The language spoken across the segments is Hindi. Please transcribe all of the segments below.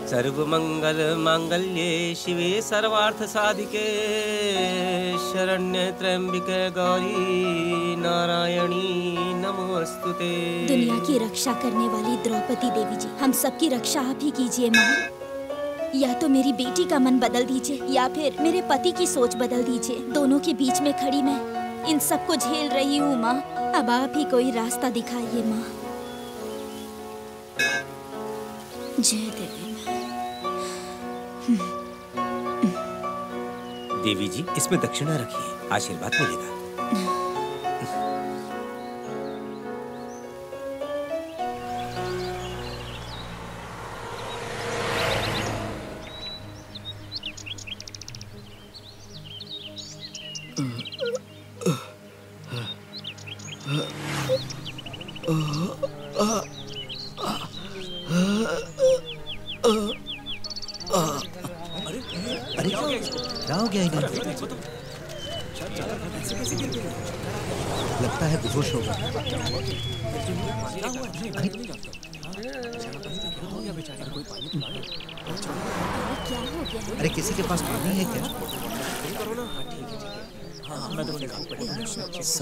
सर्वमंगल मांगल्ये शिवे सर्वार्थ साधिके शरण्ये त्र्यंबिके गौरी नारायणी नमोस्तुते। दुनिया की रक्षा करने वाली द्रौपदी देवी जी, हम सबकी रक्षा आप ही कीजिए माँ। या तो मेरी बेटी का मन बदल दीजिए या फिर मेरे पति की सोच बदल दीजिए। दोनों के बीच में खड़ी मैं इन सबको झेल रही हूँ माँ। अब आप ही कोई रास्ता दिखाइए माँ। जय देवी। देवी जी, इसमें दक्षिणा रखिए, आशीर्वाद मिलेगा। लगता है बेहोश होगा। अरे किसी के पास पानी है क्या?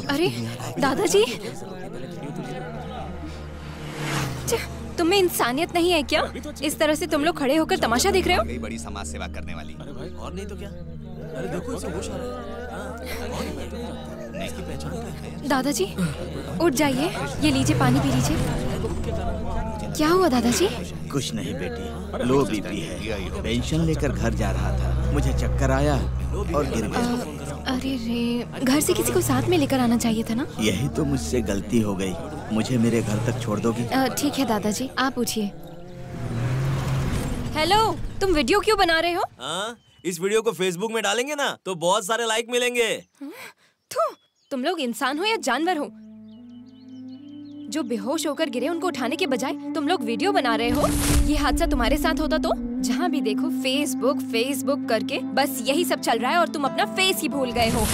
अरे दादाजी, तुम में इंसानियत नहीं है क्या? इस तरह से तुम लोग खड़े होकर तमाशा देख रहे हो? गई बड़ी समाज सेवा करने वाली। अरे भाई, और नहीं तो क्या? अरे देखो इसे होश आ रहा है। दादाजी उठ जाइए, ये लीजिए पानी पी लीजिए। क्या हुआ दादाजी? कुछ नहीं बेटी, लो बीपी है। पेंशन लेकर घर जा रहा था, मुझे चक्कर आया और गिर गया। अरे रे, घर से किसी को साथ में लेकर आना चाहिए था ना? यही तो मुझसे गलती हो गई। मुझे मेरे घर तक छोड़ दोगी? ठीक है दादाजी, आप उठिए। हेलो, तुम वीडियो क्यों बना रहे हो? इस वीडियो को फेसबुक में डालेंगे ना तो बहुत सारे लाइक मिलेंगे। तुम लोग इंसान हो या जानवर हो? जो बेहोश होकर गिरे उनको उठाने के बजाय तुम लोग वीडियो बना रहे हो। ये हादसा तुम्हारे साथ होता तो जहाँ भी देखो फेसबुक फेसबुक करके बस यही सब चल रहा है और तुम अपना फेस ही भूल गए हो।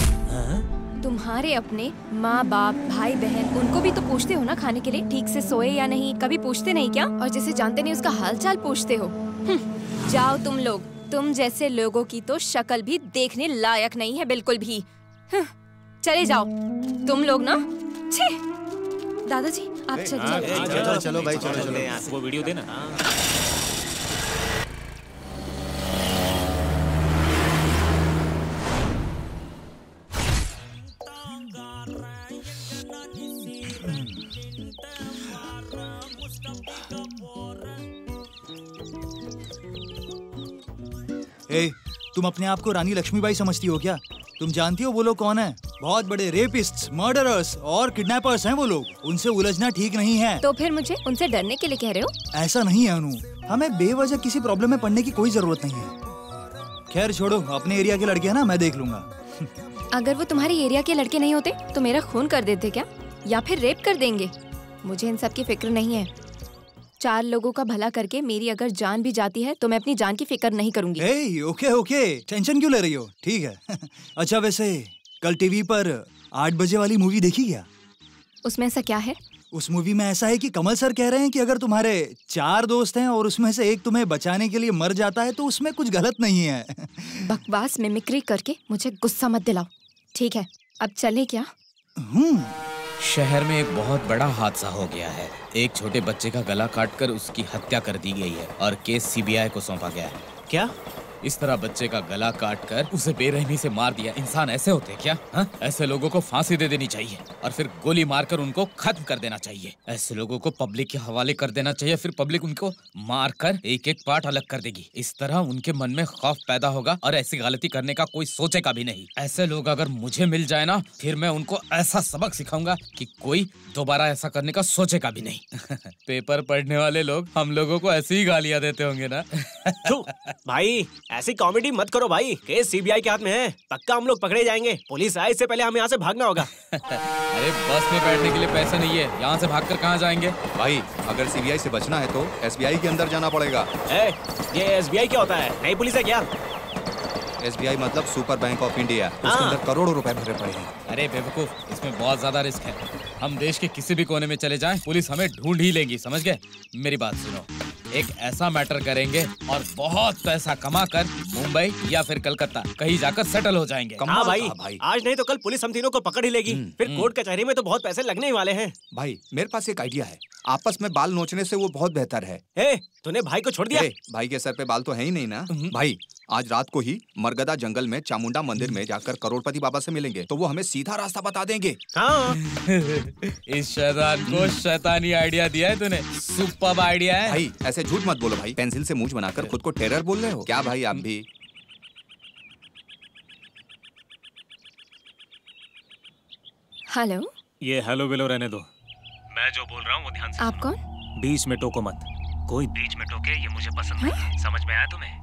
तुम्हारे अपने माँ बाप भाई बहन उनको भी तो पूछते हो ना खाने के लिए ठीक से सोए या नहीं? कभी पूछते नहीं क्या? और जिसे जानते नहीं उसका हालचाल पूछते हो। जाओ तुम लोग, तुम जैसे लोगों की तो शक्ल भी देखने लायक नहीं है बिल्कुल भी। चले जाओ तुम लोग ना। दादाजी आप चलिए। चलो भाई, चलो। वो वीडियो देना। तुम अपने आप को रानी लक्ष्मीबाई समझती हो क्या? तुम जानती हो वो लोग कौन है? बहुत बड़े रेपिस्ट्स, मर्डरर्स और किडनैपर्स हैं वो लोग। उनसे उलझना ठीक नहीं है। तो फिर मुझे उनसे डरने के लिए कह रहे हो? ऐसा नहीं है अनु, हमें बेवजह किसी प्रॉब्लम में पड़ने की कोई जरूरत नहीं है। खैर छोड़ो, अपने एरिया के लड़के हैं ना, मैं देख लूंगा। अगर वो तुम्हारे एरिया के लड़के नहीं होते तो मेरा खून कर देते क्या, या फिर रेप कर देंगे? मुझे इन सब की फिक्र नहीं है। 4 लोगों का भला करके मेरी अगर जान भी जाती है तो मैं अपनी जान की फिक्र नहीं करूंगी। ओके, टेंशन क्यों ले रही हो? ठीक है। अच्छा वैसे कल टीवी पर 8 बजे वाली मूवी देखी क्या? उसमें ऐसा क्या है? उस मूवी में ऐसा है कि कमल सर कह रहे हैं कि अगर तुम्हारे 4 दोस्त हैं और उसमें से एक तुम्हें बचाने के लिए मर जाता है तो उसमें कुछ गलत नहीं है। बकवास मिमिक्री करके मुझे गुस्सा मत दिलाओ। ठीक है, अब चलें क्या? शहर में एक बहुत बड़ा हादसा हो गया है। एक छोटे बच्चे का गला काटकर उसकी हत्या कर दी गई है और केस सीबीआई को सौंपा गया है। क्या? इस तरह बच्चे का गला काटकर उसे बेरहमी से मार दिया। इंसान ऐसे होते हैं क्या? हा? ऐसे लोगों को फांसी दे देनी चाहिए और फिर गोली मारकर उनको खत्म कर देना चाहिए। ऐसे लोगों को पब्लिक के हवाले कर देना चाहिए, फिर पब्लिक उनको मारकर एक एक पार्ट अलग कर देगी। इस तरह उनके मन में खौफ पैदा होगा और ऐसी गलती करने का कोई सोचेगा भी नहीं। ऐसे लोग अगर मुझे मिल जाए ना, फिर मैं उनको ऐसा सबक सिखाऊंगा कि कोई दोबारा ऐसा करने का सोचेगा भी नहीं। पेपर पढ़ने वाले लोग हम लोगों को ऐसी ही गालियां देते होंगे ना। भाई ऐसी कॉमेडी मत करो भाई, केस सीबीआई के हाथ में है, पक्का हम लोग पकड़े जाएंगे। पुलिस आए इससे पहले हमें यहाँ से भागना होगा। अरे बस में बैठने के लिए पैसे नहीं है, यहाँ से भागकर कहाँ जाएंगे? भाई अगर सीबीआई से बचना है तो एसबीआई के अंदर जाना पड़ेगा। ये एसबीआई क्या होता है? नई पुलिस है क्या? एसबीआई मतलब सुपर बैंक ऑफ इंडिया, उसके अंदर करोड़ों रुपए भरे पड़े हैं। अरे बेवकूफ, इसमें बहुत ज्यादा रिस्क है। हम देश के किसी भी कोने में चले जाएं, पुलिस हमें ढूंढ ही लेगी, समझ गए? मेरी बात सुनो, एक ऐसा मैटर करेंगे और बहुत पैसा कमा कर मुंबई या फिर कलकत्ता कहीं जाकर सेटल हो जाएंगे। हाँ भाई, आज नहीं तो कल पुलिस हम तीनों को पकड़ ही लेगी। फिर कोर्ट कचहरी में तो बहुत पैसे लगने ही वाले हैं। भाई मेरे पास एक आइडिया है, आपस में बाल नोचने से वो बहुत बेहतर है। तूने भाई को छोड़ दिया? भाई के सर पे बाल तो है ही नहीं ना। भाई आज रात को ही मरगदा जंगल में चामुंडा मंदिर में जाकर करोड़पति बाबा से मिलेंगे, तो वो हमें सीधा रास्ता बता देंगे। हाँ। इस शैतान को शैतानी आइडिया दिया है तूने, सुपर्ब आइडिया है। भाई ऐसे झूठ मत बोलो भाई, पेंसिल से मूंछ बनाकर खुद को टेरर बोल रहे हो क्या भाई आप भी? हेलो। ये हेलो वेलो रहने दो, मैं जो बोल रहा हूँ वो ध्यान से। आप कौन? बीच में टोको मत, कोई बीच में टोके ये मुझे पसंद नहीं। समझ में आया तुम्हें?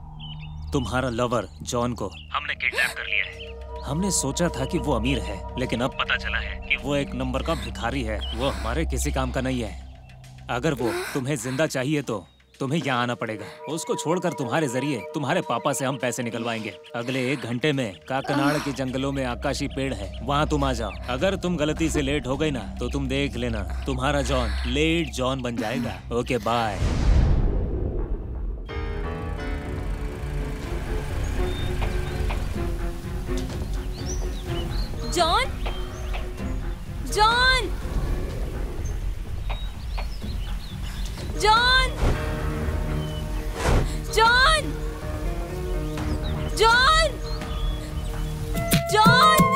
तुम्हारा लवर जॉन को हमने किडनैप कर लिया है। हमने सोचा था कि वो अमीर है, लेकिन अब पता चला है कि वो एक नंबर का भिखारी है। वो हमारे किसी काम का नहीं है। अगर वो तुम्हें जिंदा चाहिए तो तुम्हें यहाँ आना पड़ेगा। उसको छोड़कर तुम्हारे जरिए तुम्हारे पापा से हम पैसे निकलवाएंगे। अगले 1 घंटे में काकनाड़ के जंगलों में आकाशी पेड़ है, वहाँ तुम आ जाओ। अगर तुम गलती से लेट हो गई ना तो तुम देख लेना, तुम्हारा जॉन लेट जॉन बन जाएगा। Okay bye. John, John, John, John, John, John.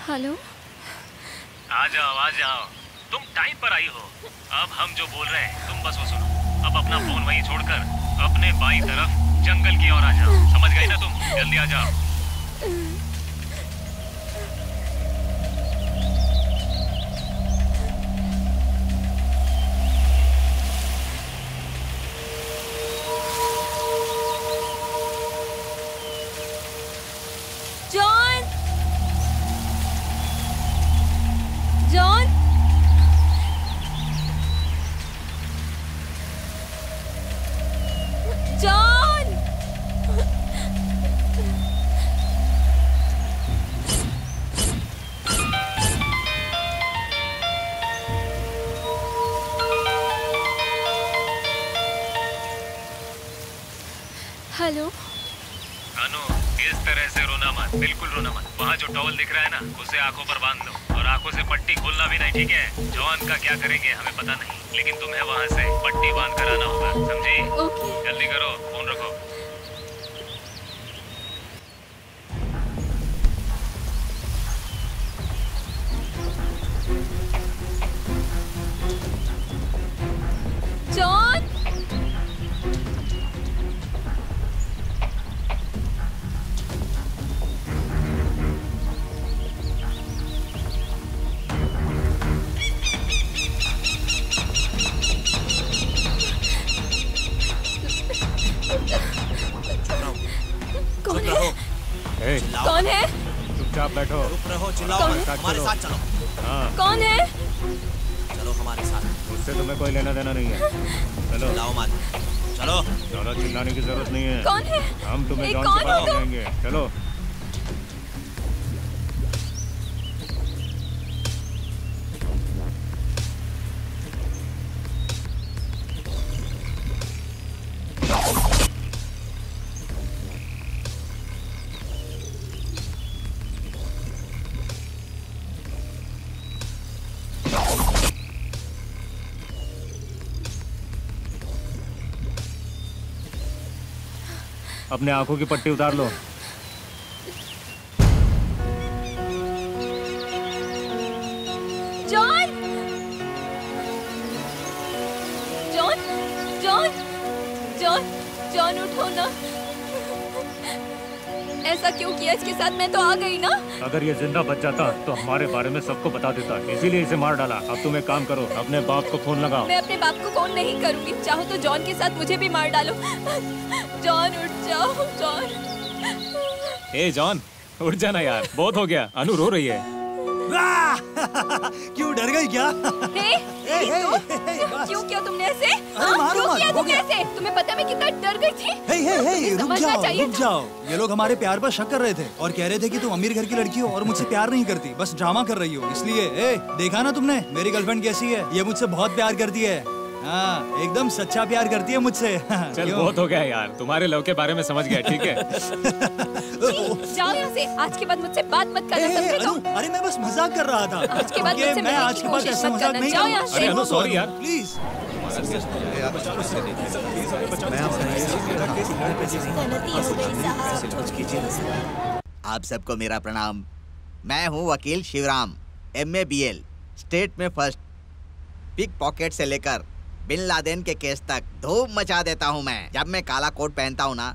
Hello. आ जाओ, तुम टाइम पर आई हो। अब हम जो बोल रहे हैं तुम बस वो सुनो। अब अपना फोन वहीं छोड़कर अपने बाईं तरफ जंगल की ओर आ जाओ। समझ गई ना तुम? जल्दी आ जाओ। John, John, John. हेलो। अनु, इस तरह से रोना मत, बिल्कुल रोना मत। वहाँ जो टॉवल दिख रहा है ना, उसे आंखों पर बांध लो और आंखों से पट्टी खोलना भी नहीं, ठीक है? जॉन का क्या करेंगे हमें पता नहीं, लेकिन तुम्हें वहाँ से पट्टी बांध कर आना होगा, समझी? ओके। जल्दी करो, फोन रखो। जॉन, कौन है? कौन है? चुपचाप बैठो। चुप रहो, चिल्लाओ कौन मत, है? हमारे साथ चलो। कौन है? चलो हमारे साथ। उससे तुम्हें कोई लेना देना नहीं है। चलो। चिल्लाओ मत, चलो। ज्यादा चिल्लाने की जरूरत नहीं है। कौन है? हम तुम्हें ए, जॉन कौन से हो बात तुम? करेंगे। चलो। अपने आंखों की पट्टी उतार लो। जॉन उठो ना। ऐसा क्यों किया इसके साथ? मैं तो आ गई ना। अगर ये जिंदा बच जाता तो हमारे बारे में सबको बता देता, इसीलिए इसे मार डाला। अब तुम एक काम करो, अपने बाप को फोन लगाओ। मैं अपने बाप को फोन नहीं करूंगी। चाहो तो जॉन के साथ मुझे भी मार डालो। जॉन उठ जाओ। जॉन। ए जॉन, उठ जाना यार, बहुत हो गया। अनु रो रही है। क्यों डर गई क्या? क्यों किया तुमने ऐसे? क्यों किया तुमने ऐसे? तुम्हें पता मैं कितना डर गई थी? रुक जाओ। ये लोग हमारे प्यार पर शक कर रहे थे और कह रहे थे कि तुम अमीर घर की लड़की हो और मुझसे प्यार नहीं करती, बस ड्रामा कर रही हो। इसलिए देखा ना तुमने मेरी गर्लफ्रेंड कैसी है? ये मुझसे बहुत प्यार करती है। हाँ, एकदम सच्चा प्यार करती है मुझसे। चल बहुत हो गया यार, तुम्हारे लव के बारे में समझ गया, ठीक है? जाओ यहाँ से। आज के बाद मुझसे बात मत करना, समझे तुम? अरे मैं बस मजाक कर रहा था। आज के बाद मुझसे मिलने की कोशिश मत करना। जाओ यहाँ से। अरे अनु सॉरी यार, प्लीज। आप सबको मेरा प्रणाम। मैं हूँ वकील शिवराम, MA BL, स्टेट में फर्स्ट। पिक पॉकेट से लेकर बिन लादेन के केस तक धूम मचा देता हूँ मैं। जब मैं काला कोट पहनता हूँ ना,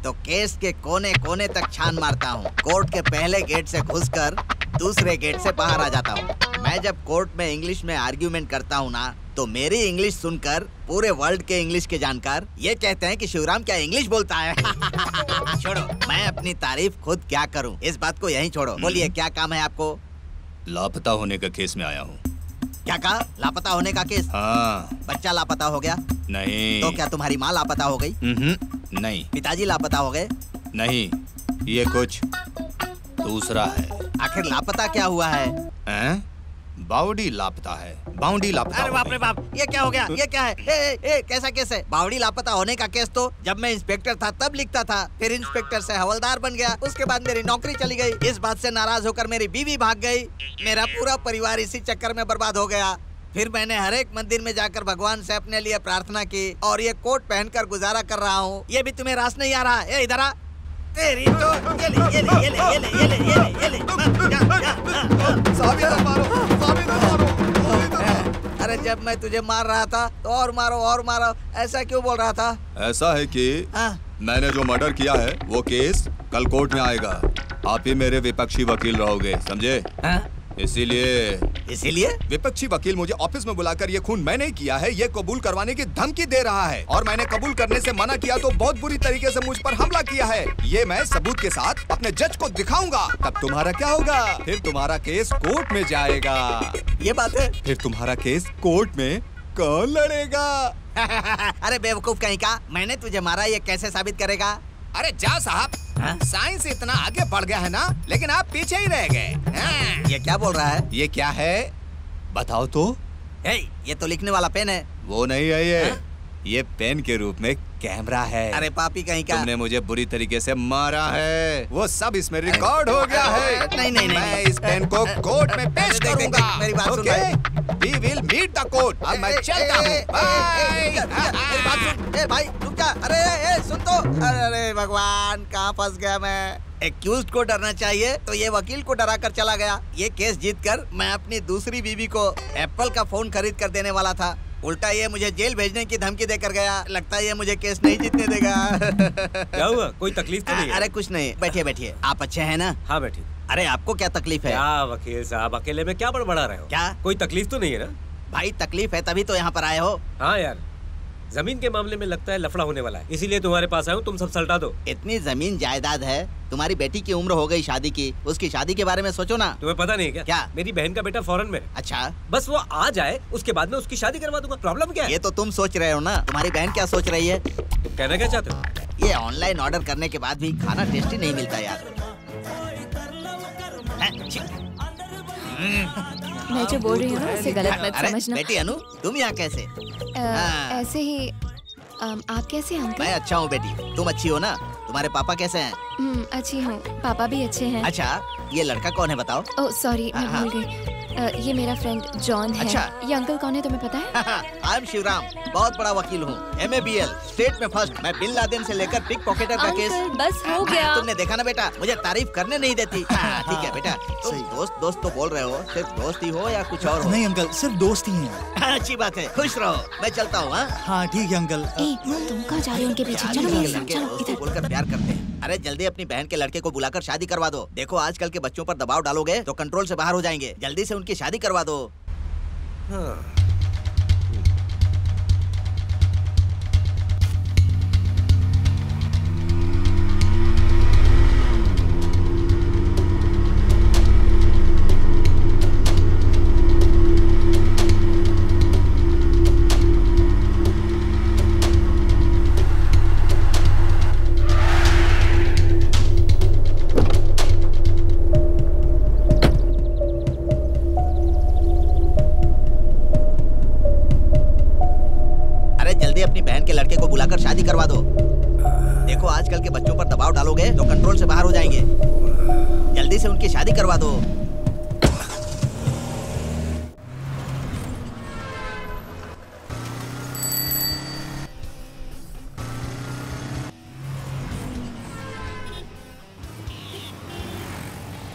तो केस के कोने कोने तक छान मारता हूँ। कोर्ट के पहले गेट से घुसकर दूसरे गेट से बाहर आ जाता हूँ। मैं जब कोर्ट में इंग्लिश में आर्ग्यूमेंट करता हूँ ना, तो मेरी इंग्लिश सुनकर पूरे वर्ल्ड के इंग्लिश के जानकार ये कहते हैं कि शिवराम क्या इंग्लिश बोलता है। छोड़ो, मैं अपनी तारीफ खुद क्या करूँ, इस बात को यहीं छोड़ो। बोलिए क्या काम है आपको? लापता होने का केस में आया हूँ। क्या कहा? लापता होने का केस? हाँ। बच्चा लापता हो गया? नहीं। तो क्या तुम्हारी माँ लापता हो गई? नहीं। पिताजी लापता हो गए? नहीं, ये कुछ दूसरा है। आखिर लापता क्या हुआ है? बाउडी लापता है। बाउडी लापता। अरे बाप रे बाप, ये क्या हो गया? ये क्या है? कैसा केस है? बाउडी लापता होने का केस तो जब मैं इंस्पेक्टर था तब लिखता था, फिर इंस्पेक्टर से हवलदार बन गया, उसके बाद मेरी नौकरी चली गई। इस बात से नाराज होकर मेरी बीवी भाग गई। मेरा पूरा परिवार इसी चक्कर में बर्बाद हो गया। फिर मैंने हर एक मंदिर में जाकर भगवान से अपने लिए प्रार्थना की और ये कोट पहनकर गुजारा कर रहा हूँ। ये भी तुम्हें रास नहीं आ रहा? ए इधर आ। तेरी तो अरे जब मैं तुझे मार रहा था तो और मारो, ऐसा क्यों बोल रहा था? ऐसा है कि मैंने जो मर्डर किया है वो केस कल कोर्ट में आएगा। आप ही मेरे विपक्षी वकील रहोगे, समझे? इसीलिए विपक्षी वकील मुझे ऑफिस में बुलाकर ये खून मैंने ही किया है, ये कबूल करवाने की धमकी दे रहा है। और मैंने कबूल करने से मना किया तो बहुत बुरी तरीके से मुझ पर हमला किया है। ये मैं सबूत के साथ अपने जज को दिखाऊंगा। तब तुम्हारा क्या होगा? फिर तुम्हारा केस कोर्ट में जाएगा। ये बात है? फिर तुम्हारा केस कोर्ट में कौन लड़ेगा? अरे बेवकूफ कहीं का, मैंने तुझे मारा ये कैसे साबित करेगा? अरे जा साहब, साइंस इतना आगे बढ़ गया है ना, लेकिन आप पीछे ही रह गए। ये क्या बोल रहा है? ये क्या है बताओ तो? ये तो लिखने वाला पेन है। वो नहीं है ये पेन के रूप में कैमरा है। अरे पापी कहीं का, तुमने मुझे बुरी तरीके से मारा है, वो सब इसमें रिकॉर्ड हो गया है। नहीं, मैं इस पेन को कोर्ट में पेश करूंगा। मेरी बात सुन भाई। We will meet the court। अब मैं चलता हूँ। मेरी बात सुन। भाई रुक जा। अरे सुन तो। अरे भगवान, कहाँ फंस गया मैं। एक्यूज्ड को डरना चाहिए तो ये वकील को डरा कर चला गया। ये केस जीतकर मैं अपनी दूसरी बीवी को एप्पल का फोन खरीद कर देने वाला था, उल्टा ये मुझे जेल भेजने की धमकी देकर गया। लगता है ये मुझे केस नहीं जीतने देगा। क्या हुआ? कोई तकलीफ तो नहीं है? अरे कुछ नहीं, बैठिए। आप अच्छे हैं ना? हाँ बैठिए। अरे आपको क्या तकलीफ है? क्या वकील साहब, अकेले में क्या बड़बड़ा रहे हो? क्या कोई तकलीफ तो नहीं है ना? भाई तकलीफ है तभी तो यहाँ पर आए हो। हाँ यार, जमीन के मामले में लगता है लफड़ा होने वाला है, इसीलिए तुम्हारे पास आया हूँ। तुम सब सल्टा दो। इतनी जमीन जायदाद है, तुम्हारी बेटी की उम्र हो गई शादी की, उसकी शादी के बारे में सोचो ना। तुम्हें पता नहीं क्या? क्या? मेरी बहन का बेटा फॉरेन में। अच्छा, बस वो आ जाए, उसके बाद में उसकी शादी करवा दूंगा। प्रॉब्लम क्या है? ये तो तुम सोच रहे हो ना, तुम्हारी बहन क्या सोच रही है? तुम कहना क्या चाहते हो? ये ऑनलाइन ऑर्डर करने के बाद भी खाना टेस्टी नहीं मिलता यार। मैं जो बोल रही हूँ ना उसे गलत मत समझना। बेटी अनु, तुम यहाँ कैसे? ऐसे ही। आप कैसे हैं अंकल? मैं अच्छा हूँ बेटी, तुम अच्छी हो ना? तुम्हारे पापा कैसे हैं? अच्छी हूँ, पापा भी अच्छे हैं। अच्छा, ये लड़का कौन है बताओ? ओह सॉरी, मैं भूल गई। ये मेरा फ्रेंड जॉन है। अच्छा। ये अंकल कौन है तुम्हें पता है? आई एम शिवराम, बहुत बड़ा वकील हूँ, MABL, स्टेट में फर्स्ट। मैं बिन लादेन से लेकर पिक पॉकेटर का केस। अंकल बस हो गया। तुमने देखा ना बेटा, मुझे तारीफ करने नहीं देती। ठीक है बेटा, तुम दोस्त तो बोल रहे हो, सिर्फ दोस्त ही हो या कुछ और हो? नहीं अंकल, सिर्फ दोस्त ही हैं। अच्छी बात है, खुश रहो, मैं चलता हूँ। हाँ ठीक है अंकल। तुम कहाँ जा रहे हो उनके पीछे? चलो लड़के दोस्ती बोलकर प्यार करते हैं। अरे जल्दी अपनी बहन के लड़के को बुलाकर शादी करवा दो। देखो आजकल के बच्चों पर दबाव डालोगे तो कंट्रोल से बाहर हो जाएंगे। जल्दी से उनकी शादी करवा दो। अपनी बहन के लड़के को बुलाकर शादी करवा दो। देखो आजकल के बच्चों पर दबाव डालोगे तो कंट्रोल से बाहर हो जाएंगे। जल्दी से उनकी शादी करवा दो।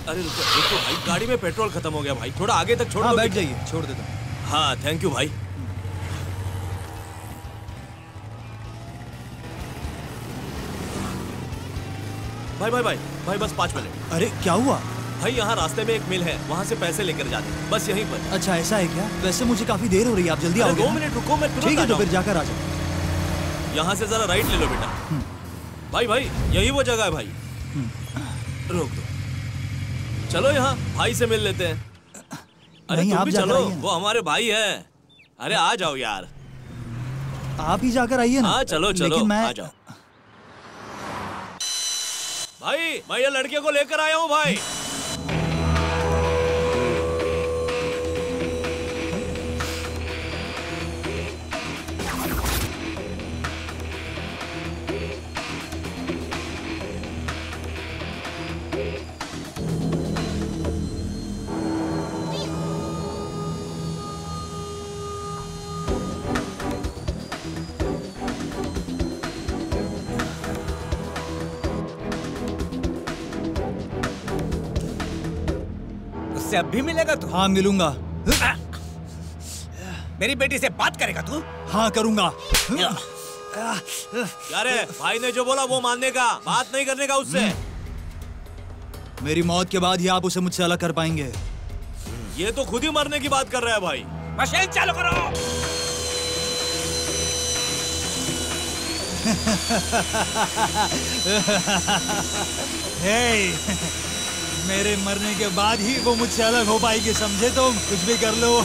अरे रुको भाई, गाड़ी में पेट्रोल खत्म हो गया भाई, थोड़ा आगे तक छोड़ दो। बैठ जाइए, छोड़ देता हूँ। हाँ थैंक यू भाई। भाई बस 5 मिनट। अरे क्या हुआ? भाई यहाँ रास्ते में एक मिल है, वहाँ से पैसे लेकर जाते हैं, बस यहीं पर। अच्छा ऐसा है क्या? वैसे मुझे काफी देर हो रही है, आप जल्दी आओगे? 2 मिनट रुको, मैं तुरंत ठीक है आ तो फिर जाऊँ। जाकर आ जाओ। यहाँ से जरा राइट ले लो बेटा। भाई यही वो जगह है भाई। रोक दो, चलो यहाँ भाई से मिल लेते हैं। अरे नहीं, तुम आप भी जाकर चलो, आइए ना। वो हमारे भाई है। अरे आ जाओ यार। आप ही जाकर आइए ना। हाँ चलो लेकिन मैं आ जाओ। भाई मैं ये लड़के को लेकर आया हूँ भाई। अब भी मिलेगा तू? हाँ मिलूंगा। मेरी बेटी से बात करेगा तू? हाँ करूंगा। क्या रे, भाई ने जो बोला वो मानने का, बात नहीं करने का उससे। मेरी मौत के बाद ही आप उसे मुझसे अलग कर पाएंगे। ये तो खुद ही मरने की बात कर रहा है भाई। मशीन चालू करो। मेरे मरने के बाद ही वो मुझसे अलग हो पाएगी, समझे तुम? कुछ भी कर लो।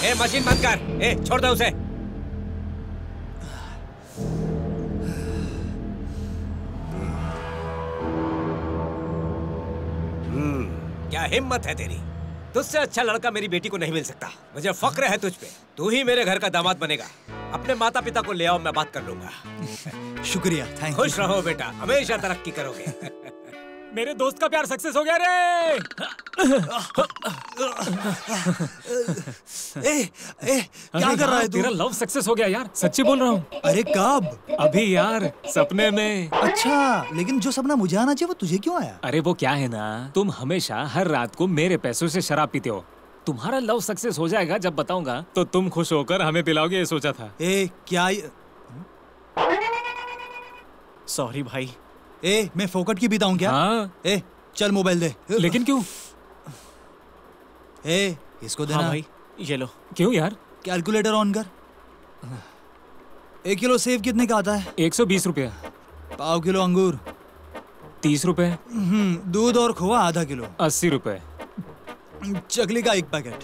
ए मशीन बंद कर। ए छोड़ दो उसे। क्या हिम्मत है तेरी? तुझसे अच्छा लड़का मेरी बेटी को नहीं मिल सकता। मुझे फक्र है तुझ पे। तू ही मेरे घर का दामाद बनेगा। अपने माता पिता को ले आओ, मैं बात कर लूंगा। शुक्रिया, थैंक यू। खुश रहो बेटा, हमेशा तरक्की करोगे। मेरे दोस्त का प्यार सक्सेस हो गया रे। क्या कर रहा है तू? तेरा लव सक्सेस हो गया यार, सच्ची बोल रहा हूँ। अरे कब? अभी यार, सपने में। अच्छा, लेकिन जो सपना मुझे आना चाहिए वो तुझे क्यों आया? अरे वो क्या है ना, तुम हमेशा हर रात को मेरे पैसों से शराब पीते हो। तुम्हारा लव सक्सेस हो जाएगा जब बताऊंगा तो तुम खुश होकर हमें पिलाओगे, ये सोचा था। क्या? सॉरी भाई। मैं फोकट की पीता हूँ क्या? हाँ। चल मोबाइल दे। लेकिन क्यों? इसको देना। हाँ भाई, ये लो। क्यों यार? कैलकुलेटर ऑन कर। 1 किलो सेब कितने का आता है? 120 रुपया। पाव किलो अंगूर 30 रुपए। दूध और खोआ आधा किलो 80 रुपए। चकली का 1 पैकेट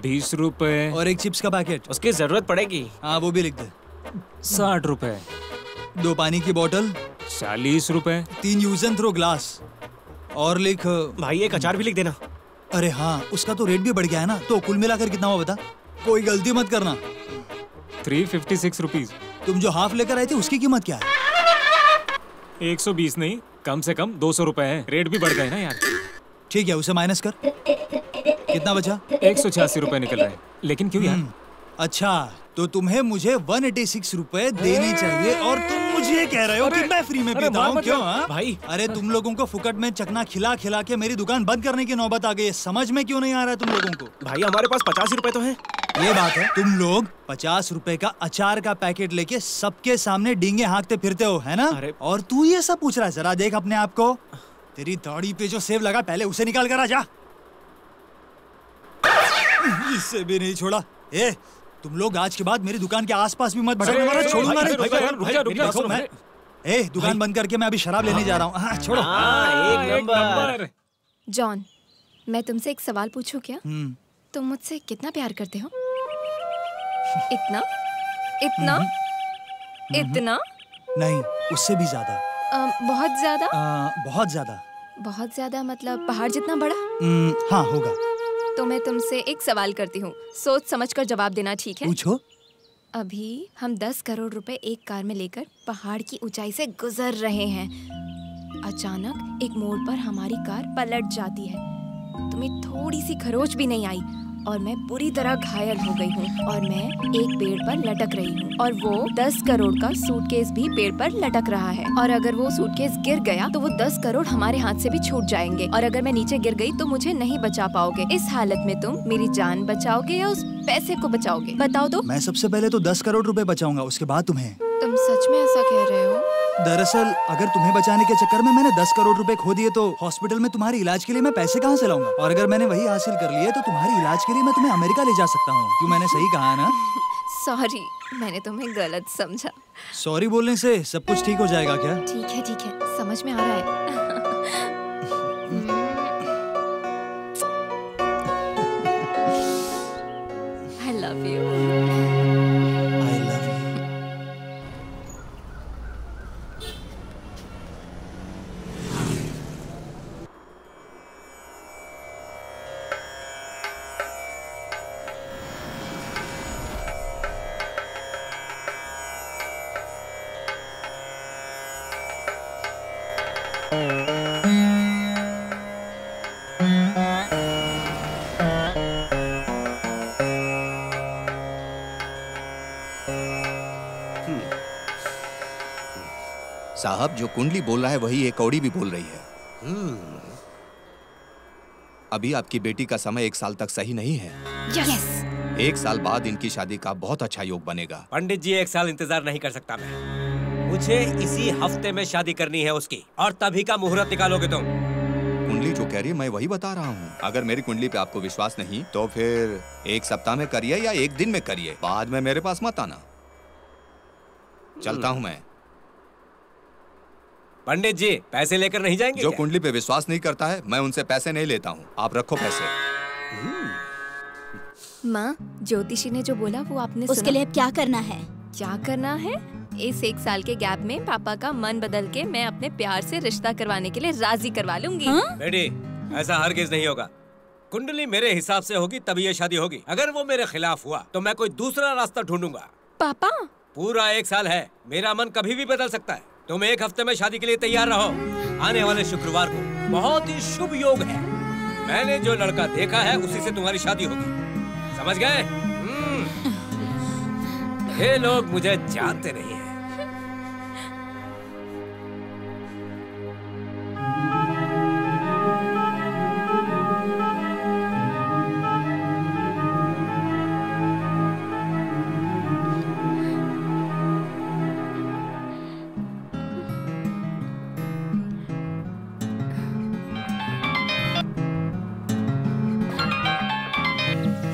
20 रुपए। और 1 चिप्स का पैकेट। उसकी जरूरत पड़ेगी। हाँ वो भी लिख दे। 60 रुपए। 2 पानी की बोतल 40 रुपए। 3 यूज एंड थ्रो ग्लास। और लिख भाई एक अचार भी लिख देना। अरे हाँ, उसका तो रेट भी बढ़ गया है ना, तो कुल मिलाकर कितना हुआ बता? कोई गलती मत करना। 356 रुपीज। तुम जो हाफ लेकर आए थे उसकी कीमत क्या है? 120 नहीं कम से कम 200 रुपए है, रेट भी बढ़ गए ना यार। ठीक है, उसे माइनस कर। कितना बचा? 186 रुपए निकल रहे हैं। लेकिन क्यों यार? अच्छा, तो तुम्हें मुझे 186 रुपए देने चाहिए और तुम मुझे कह रहे हो कि मैं फ्री में पीता हूँ? क्यों भाई? अरे तुम लोगों को फुकट में चकना खिला खिला के मेरी दुकान बंद करने की नौबत आ गई है। समझ में क्यों नहीं आ रहा है तुम लोगों को? भाई हमारे पास 50 रुपए तो है। ये बात है, तुम लोग 50 रुपए का अचार का पैकेट लेके सबके सामने डींगे हाँकते फिरते हो, है ना? और तू ये सब पूछ रहा है? जरा देख अपने आप को। तेरी दाढ़ी पे जो सेव लगा, पहले उसे निकाल कर आ जा। इससे भी नहीं छोड़ा। ए, तुम लोग आज के बाद मेरी दुकान के आसपास भी मत भटकना, वरना छोड़ूंगा नहीं। ए, दुकान बंद करके मैं अभी शराब लेने जा रहा हूँ। हाँ, छोड़ो। एक नंबर। जॉन, मैं तुमसे एक सवाल पूछूं क्या? तुम मुझसे कितना प्यार करते हो? इतना? इतना? इतना? नहीं, उससे भी ज्यादा। बहुत ज्यादा? बहुत ज्यादा। बहुत ज्यादा मतलब पहाड़ जितना बड़ा? हाँ, होगा। तो मैं तुमसे एक सवाल करती हूँ, सोच समझकर जवाब देना, ठीक है? पूछो। अभी हम 10 करोड़ रुपए एक कार में लेकर पहाड़ की ऊंचाई से गुजर रहे हैं। अचानक एक मोड़ पर हमारी कार पलट जाती है। तुम्हें थोड़ी सी खरोच भी नहीं आई और मैं बुरी तरह घायल हो गई हूँ और मैं एक पेड़ पर लटक रही हूँ और वो 10 करोड़ का सूटकेस भी पेड़ पर लटक रहा है। और अगर वो सूटकेस गिर गया तो वो 10 करोड़ हमारे हाथ से भी छूट जाएंगे और अगर मैं नीचे गिर गई तो मुझे नहीं बचा पाओगे। इस हालत में तुम मेरी जान बचाओगे या उस पैसे को बचाओगे? बताओ तो। मैं सबसे पहले तो 10 करोड़ रुपए बचाऊंगा, उसके बाद तुम्हें। तुम सच में ऐसा कह रहे हो? दरअसल अगर तुम्हें बचाने के चक्कर में मैंने 10 करोड़ रुपए खो दिए तो हॉस्पिटल में तुम्हारे इलाज के लिए मैं पैसे कहाँ से लाऊंगा? और अगर मैंने वही हासिल कर लिए तो तुम्हारे इलाज के लिए मैं तुम्हें अमेरिका ले जा सकता हूँ। क्यों, मैंने सही कहा ना? सॉरी, मैंने तुम्हें गलत समझा। सॉरी बोलने से सब कुछ ठीक हो जाएगा क्या? ठीक है, समझ में आ रहा है। I love you. I love you. साहब, जो कुंडली बोल रहा है वही एक कौड़ी भी बोल रही है। अभी आपकी बेटी का समय 1 साल तक सही नहीं है। यस। 1 साल बाद इनकी शादी का बहुत अच्छा योग बनेगा। पंडित जी, 1 साल इंतजार नहीं कर सकता मैं। मुझे इसी हफ्ते में शादी करनी है उसकी, और तभी का मुहूर्त निकालोगे तुम। कुंडली जो कह रही है मैं वही बता रहा हूँ। अगर मेरी कुंडली पे आपको विश्वास नहीं तो फिर 1 सप्ताह में करिए या 1 दिन में करिए, बाद में मेरे पास मत आना। चलता हूँ मैं। पंडित जी, पैसे लेकर नहीं जाएंगे? जो क्या? कुंडली पे विश्वास नहीं करता है मैं उनसे पैसे नहीं लेता हूँ। आप रखो पैसे। माँ, ज्योतिषी ने जो बोला वो आपने उसके लिए अब क्या करना है? क्या करना है? इस 1 साल के गैप में पापा का मन बदल के मैं अपने प्यार से रिश्ता करवाने के लिए राजी करवा लूंगी। बेटी, ऐसा हरगिज नहीं होगा। कुंडली मेरे हिसाब से होगी तभी ये शादी होगी। अगर वो मेरे खिलाफ हुआ तो मैं कोई दूसरा रास्ता ढूंढूंगा। पापा, पूरा 1 साल है, मेरा मन कभी भी बदल सकता है। तुम 1 हफ्ते में शादी के लिए तैयार रहो। आने वाले शुक्रवार को बहुत ही शुभ योग है। मैंने जो लड़का देखा है उसी से तुम्हारी शादी होगी। समझ गए? ये लोग मुझे जानते नहीं हैं।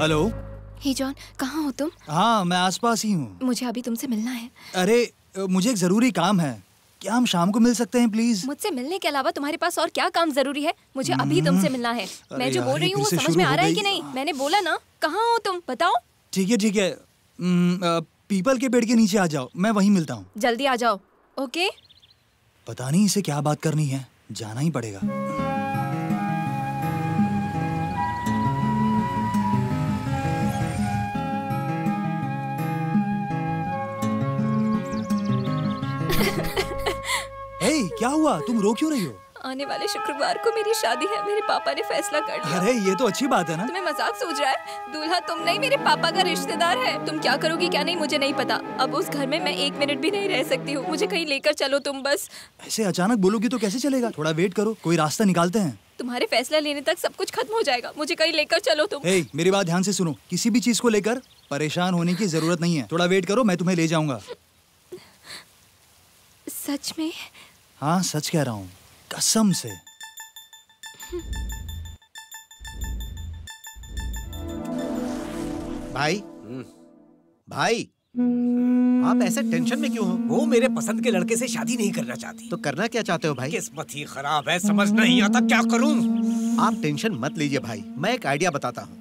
हेलो। हे जॉन, कहाँ हो तुम? हाँ, मैं आसपास ही हूँ। मुझे अभी तुमसे मिलना है। अरे, मुझे एक जरूरी काम है। क्या हम शाम को मिल सकते हैं प्लीज? मुझसे मिलने के अलावा तुम्हारे पास और क्या काम जरूरी है? मुझे अभी तुमसे मिलना है। मैं जो बोल रही हूँ वो समझ में आ रहा है कि नहीं? मैंने बोला ना, कहाँ हो तुम? बताओ। ठीक है। पीपल के पेड़ के नीचे आ जाओ, मैं वहीं मिलता हूँ। जल्दी आ जाओ। ओके? पता नहीं इसे क्या बात करनी है, जाना ही पड़ेगा। हे, क्या हुआ? तुम रो क्यों रही हो? आने वाले शुक्रवार को मेरी शादी है। मेरे पापा ने फैसला कर लिया। अरे ये तो अच्छी बात है ना। तुम्हें मजाक सूझ रहा है? दूल्हा तुम नहीं, मेरे पापा का रिश्तेदार है। तुम क्या करोगी क्या नहीं मुझे नहीं पता। अब उस घर में मैं 1 मिनट भी नहीं रह सकती हूँ। मुझे कहीं लेकर चलो तुम बस। ऐसे अचानक बोलोगी तो कैसे चलेगा? थोड़ा वेट करो, कोई रास्ता निकालते हैं। तुम्हारे फैसला लेने तक सब कुछ खत्म हो जाएगा। मुझे कहीं लेकर चलो तुम। हे, मेरी बात ध्यान से सुनो। किसी भी चीज को लेकर परेशान होने की जरूरत नहीं है। थोड़ा वेट करो, मैं तुम्हें ले जाऊंगा। सच में? हाँ, सच कह रहा हूँ, कसम से। भाई, भाई, आप ऐसे टेंशन में क्यों हो? वो मेरे पसंद के लड़के से शादी नहीं करना चाहती। तो करना क्या चाहते हो भाई? किस्मत ही खराब है, समझ नहीं आता क्या करूं। आप टेंशन मत लीजिए भाई, मैं एक आइडिया बताता हूँ।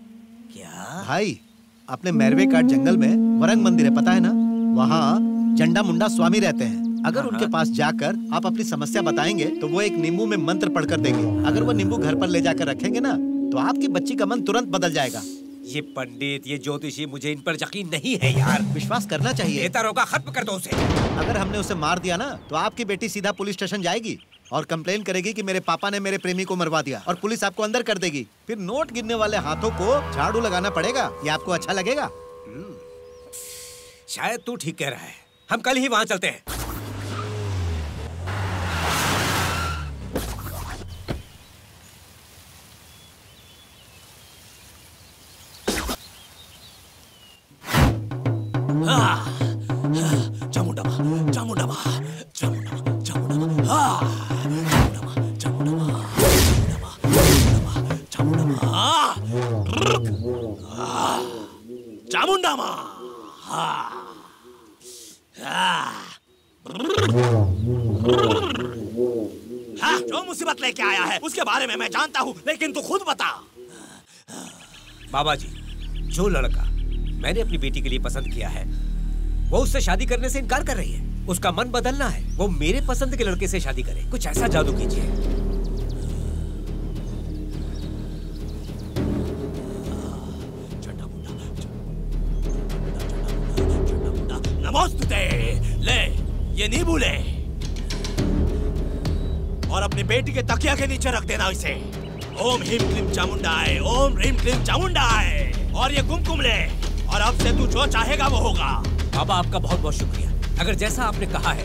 क्या? भाई, अपने मैरवे काट जंगल में वरंग मंदिर है, पता है ना? वहाँ जंडा मुंडा स्वामी रहते हैं। अगर उनके पास जाकर आप अपनी समस्या बताएंगे तो वो एक नींबू में मंत्र पढ़कर देंगे। अगर वो नींबू घर पर ले जाकर रखेंगे ना तो आपकी बच्ची का मन तुरंत बदल जाएगा। ये पंडित, ये ज्योतिषी, मुझे इन पर यकीन नहीं है यार। विश्वास करना चाहिए। बेहतर होगा खत्म कर दो उसे। अगर हमने उसे मार दिया ना तो आपकी बेटी सीधा पुलिस स्टेशन जाएगी और कंप्लेन करेगी कि मेरे पापा ने मेरे प्रेमी को मरवा दिया, और पुलिस आपको अंदर कर देगी। फिर नोट गिनने वाले हाथों को झाड़ू लगाना पड़ेगा। ये आपको अच्छा लगेगा? शायद तू ठीक कह रहा है। हम कल ही वहाँ चलते हैं। चामुंडामा, चामुंडामा, चामुंडामा, चामुंडामा, चामुंडामा, चामुंडामा, चामुंडामा, चामुंडामा। जो मुसीबत लेके आया है उसके बारे में मैं जानता हूँ, लेकिन तू खुद बता। बाबा जी, जो लड़का मैंने अपनी बेटी के लिए पसंद किया है वो उससे शादी करने से इनकार कर रही है। उसका मन बदलना है, वो मेरे पसंद के लड़के से शादी करे। कुछ ऐसा जादू कीजिए। नमोस्तुते। ले ये नींबू ले और अपनी बेटी के तकिया के नीचे रख देना इसे। ओम ह्रीम क्लीम चामुंडाय, ओम ह्रीम क्लीम चामुंडाय। और ये कुमकुम ले, और अब से तू जो चाहेगा वो होगा। बाबा, आपका बहुत बहुत शुक्रिया। अगर जैसा आपने कहा है,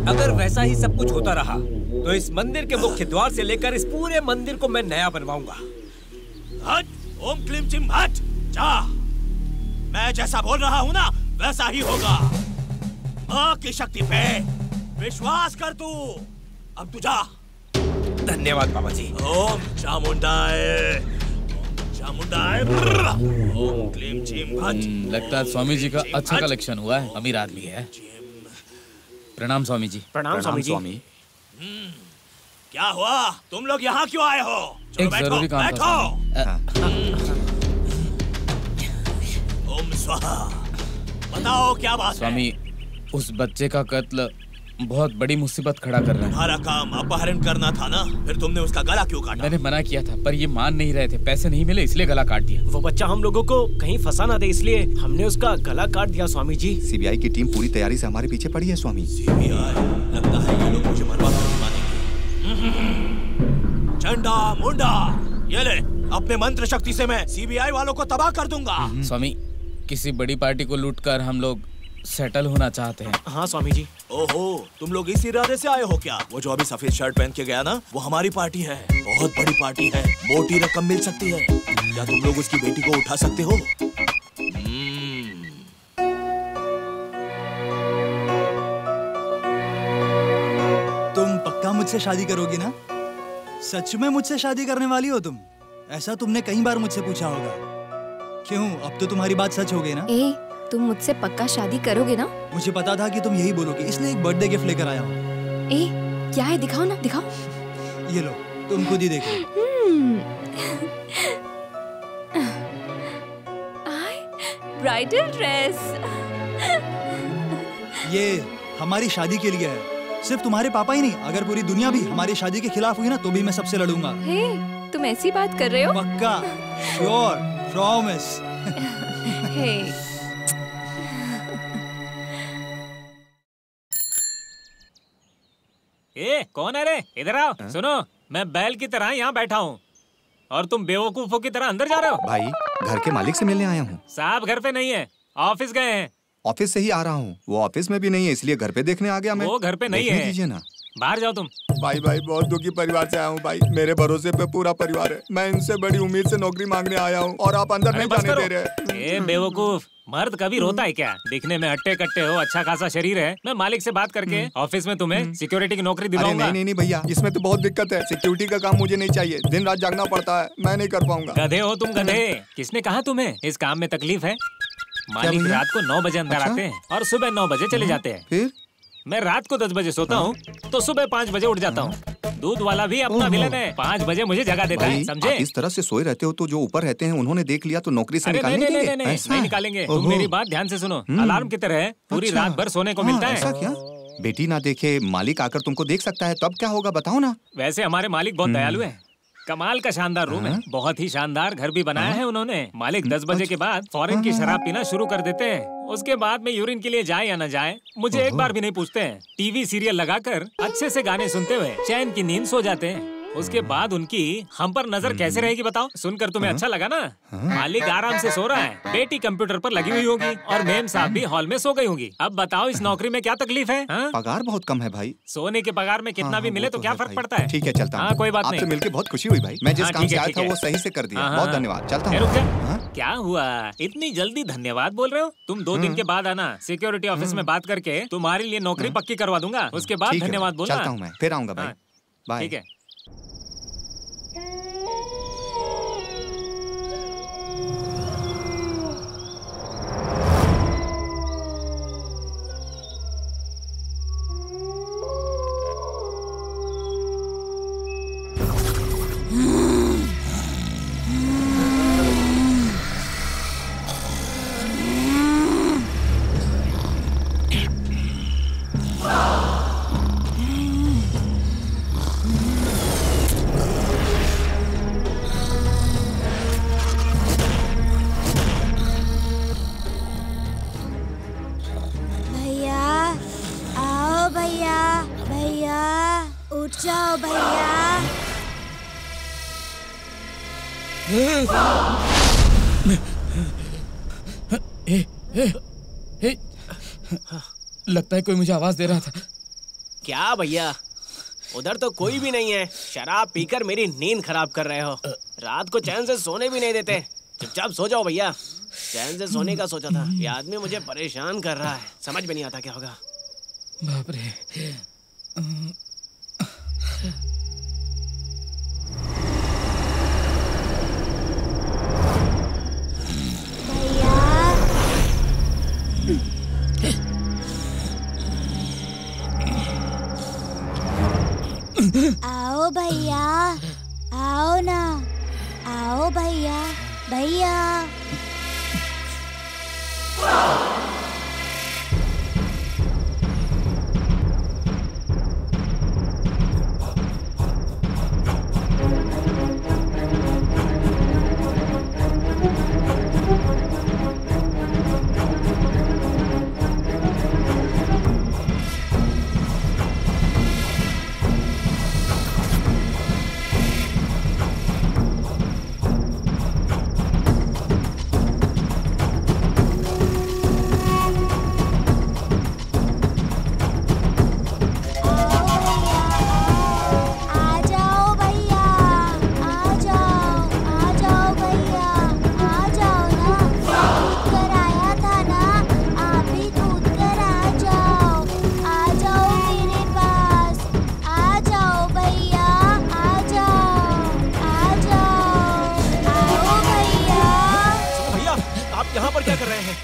अगर वैसा ही सब कुछ होता रहा तो इस मंदिर के मुख्य द्वार से लेकर इस पूरे मंदिर को मैं नया बनवाऊंगा। हट, ओम क्लीम चिम हट, जा। मैं जैसा बोल रहा हूँ ना वैसा ही होगा। माँ की शक्ति पे विश्वास कर तू। अब तू जा। धन्यवाद बाबा जी। ओम चामुंडाय, चामुंडाय, ओम क्लीम चिम हट। लगता है स्वामी जी का अच्छा कलेक्शन हुआ है। अमीर आदमी है। प्रणाम स्वामी जी। प्रणाम स्वामी जी। क्या हुआ? तुम लोग यहाँ क्यों आए हो? एक जरूरी काम था। ओम स्वाहा। बताओ क्या बात है? स्वामी, उस बच्चे का कत्ल बहुत बड़ी मुसीबत खड़ा कर रहा है। तुम्हारा काम अपहरण करना था ना, फिर तुमने उसका गला क्यों काटा? मैंने मना किया था पर ये मान नहीं रहे थे। पैसे नहीं मिले इसलिए गला काट दिया। वो बच्चा हम लोगों को कहीं फंसा ना दे इसलिए हमने उसका गला काट दिया स्वामी जी। सीबीआई की टीम पूरी तैयारी से हमारे पीछे पड़ी है स्वामी। सीबीआई? लगता है ये लोग मुझे मरवा कर मानेंगे। चंडा मुंडा, ये ले, अपने मंत्र शक्ति से मैं सीबीआई वालों को तबाह कर दूंगा। स्वामी, किसी बड़ी पार्टी को लूटकर हम लोग सेटल होना चाहते हैं। हाँ स्वामी जी। ओहो, तुम लोग इस इरादे से आए हो क्या? वो जो अभी सफेद शर्ट पहन के गया ना, वो हमारी पार्टी है। बहुत बड़ी पार्टी है, मोटी रकम मिल सकती है। क्या तुम लोग उसकी बेटी को उठा सकते हो? तुम पक्का मुझसे शादी करोगी ना? सच में मुझसे शादी करने वाली हो तुम? ऐसा तुमने कई बार मुझसे पूछा होगा। क्यों, अब तो तुम्हारी बात सच हो गई ना? तुम मुझसे पक्का शादी करोगे ना? मुझे पता था कि तुम यही बोलोगी, इसलिए एक बर्थडे गिफ्ट लेकर आया हूँ। क्या है? दिखाओ ना, दिखाओ। ये लो, तुम खुद ही देखो। Bridal dress. ये हमारी शादी के लिए है। सिर्फ तुम्हारे पापा ही नहीं, अगर पूरी दुनिया भी हमारी शादी के खिलाफ हुई ना तो भी मैं सबसे लड़ूंगा। तुम ऐसी बात कर रहे हो? पक्का, श्योर, प्रॉमिस। ए कौन है रे? इधर आओ। सुनो, मैं बैल की तरह यहाँ बैठा हूँ और तुम बेवकूफों की तरह अंदर जा रहे हो। भाई घर के मालिक से मिलने आया हूँ। साहब घर पे नहीं है, ऑफिस गए हैं। ऑफिस से ही आ रहा हूँ, वो ऑफिस में भी नहीं है, इसलिए घर पे देखने आ गया मैं। वो घर पे नहीं है। दीजिए ना। बाहर जाओ तुम। भाई बहुत दुखी परिवार से आया हूँ भाई, मेरे भरोसे पे पूरा परिवार है। मैं इनसे बड़ी उम्मीद से नौकरी मांगने आया हूँ और आप अंदर नहीं जाने दे रहे। ए बेवकूफ, मर्द कभी रोता है क्या? दिखने में हट्टे कट्टे हो, अच्छा खासा शरीर है। मैं मालिक से बात करके ऑफिस में तुम्हें सिक्योरिटी की नौकरी दिलाऊंगा। नहीं भैया, इसमें तो बहुत दिक्कत है। सिक्योरिटी का काम मुझे नहीं चाहिए, दिन रात जागना पड़ता है, मैं नहीं कर पाऊंगा। गधे हो तुम, गधे। किसने कहा तुम्हें इस काम में तकलीफ है? मालिक रात को 9 बजे अंदर आते हैं और सुबह 9 बजे चले जाते हैं। फिर मैं रात को 10 बजे सोता हूँ तो सुबह 5 बजे उठ जाता हूँ। दूध वाला भी अपना विलन है, 5 बजे मुझे जगा देता है, समझे? इस तरह से सोए रहते हो तो जो ऊपर रहते हैं उन्होंने देख लिया तो नौकरी से निकाल देंगे। नहीं निकालेंगे। तुम मेरी बात ध्यान से सुनो, अलार्म की तरह पूरी रात भर सोने को मिलता है। ऐसा क्या? बेटी ना देखे, मालिक आकर तुमको देख सकता है, तब क्या होगा बताओ ना। वैसे हमारे मालिक बहुत दयालु है। कमाल का शानदार रूम है, बहुत ही शानदार घर भी बनाया है उन्होंने। मालिक 10 बजे के बाद फॉरेन की शराब पीना शुरू कर देते हैं। उसके बाद में यूरिन के लिए जाए या न जाए मुझे एक बार भी नहीं पूछते हैं। टीवी सीरियल लगाकर अच्छे से गाने सुनते हुए चैन की नींद सो जाते हैं। उसके बाद उनकी हम पर नजर कैसे रहेगी बताओ? सुनकर तुम्हें अच्छा लगा ना? मालिक आराम से सो रहा है, बेटी कंप्यूटर पर लगी हुई होगी और मेम साहब भी हॉल में सो गई होंगी। अब बताओ इस नौकरी में क्या तकलीफ है? पगार बहुत कम है भाई। सोने के पगार में कितना भी मिले तो क्या फर्क पड़ता है? ठीक है चलता हूँ। कोई बात नहीं। आपसे मिलकर बहुत खुशी हुई भाई। मैं जिस काम से आया था वो सही से कर दिया, बहुत धन्यवाद। चलता हूँ। क्या हुआ, इतनी जल्दी धन्यवाद बोल रहे हो? तुम 2 दिन के बाद आना, सिक्योरिटी ऑफिस में बात करके तुम्हारे लिए नौकरी पक्की करवा दूंगा। उसके बाद धन्यवाद बोलना। चलता हूँ मैं, फिर आऊंगा भाई। बाय। ठीक है। लगता है कोई मुझे आवाज दे रहा था। क्या भैया, उधर तो कोई भी नहीं है। शराब पीकर मेरी नींद खराब कर रहे हो। रात को चैन से सोने भी नहीं देते। चुपचाप सो जाओ भैया। चैन से सोने का सोचा था, ये आदमी मुझे परेशान कर रहा है। समझ में नहीं आता क्या होगा। बाप रे। आओ भैया, आओ ना, आओ भैया, भैया।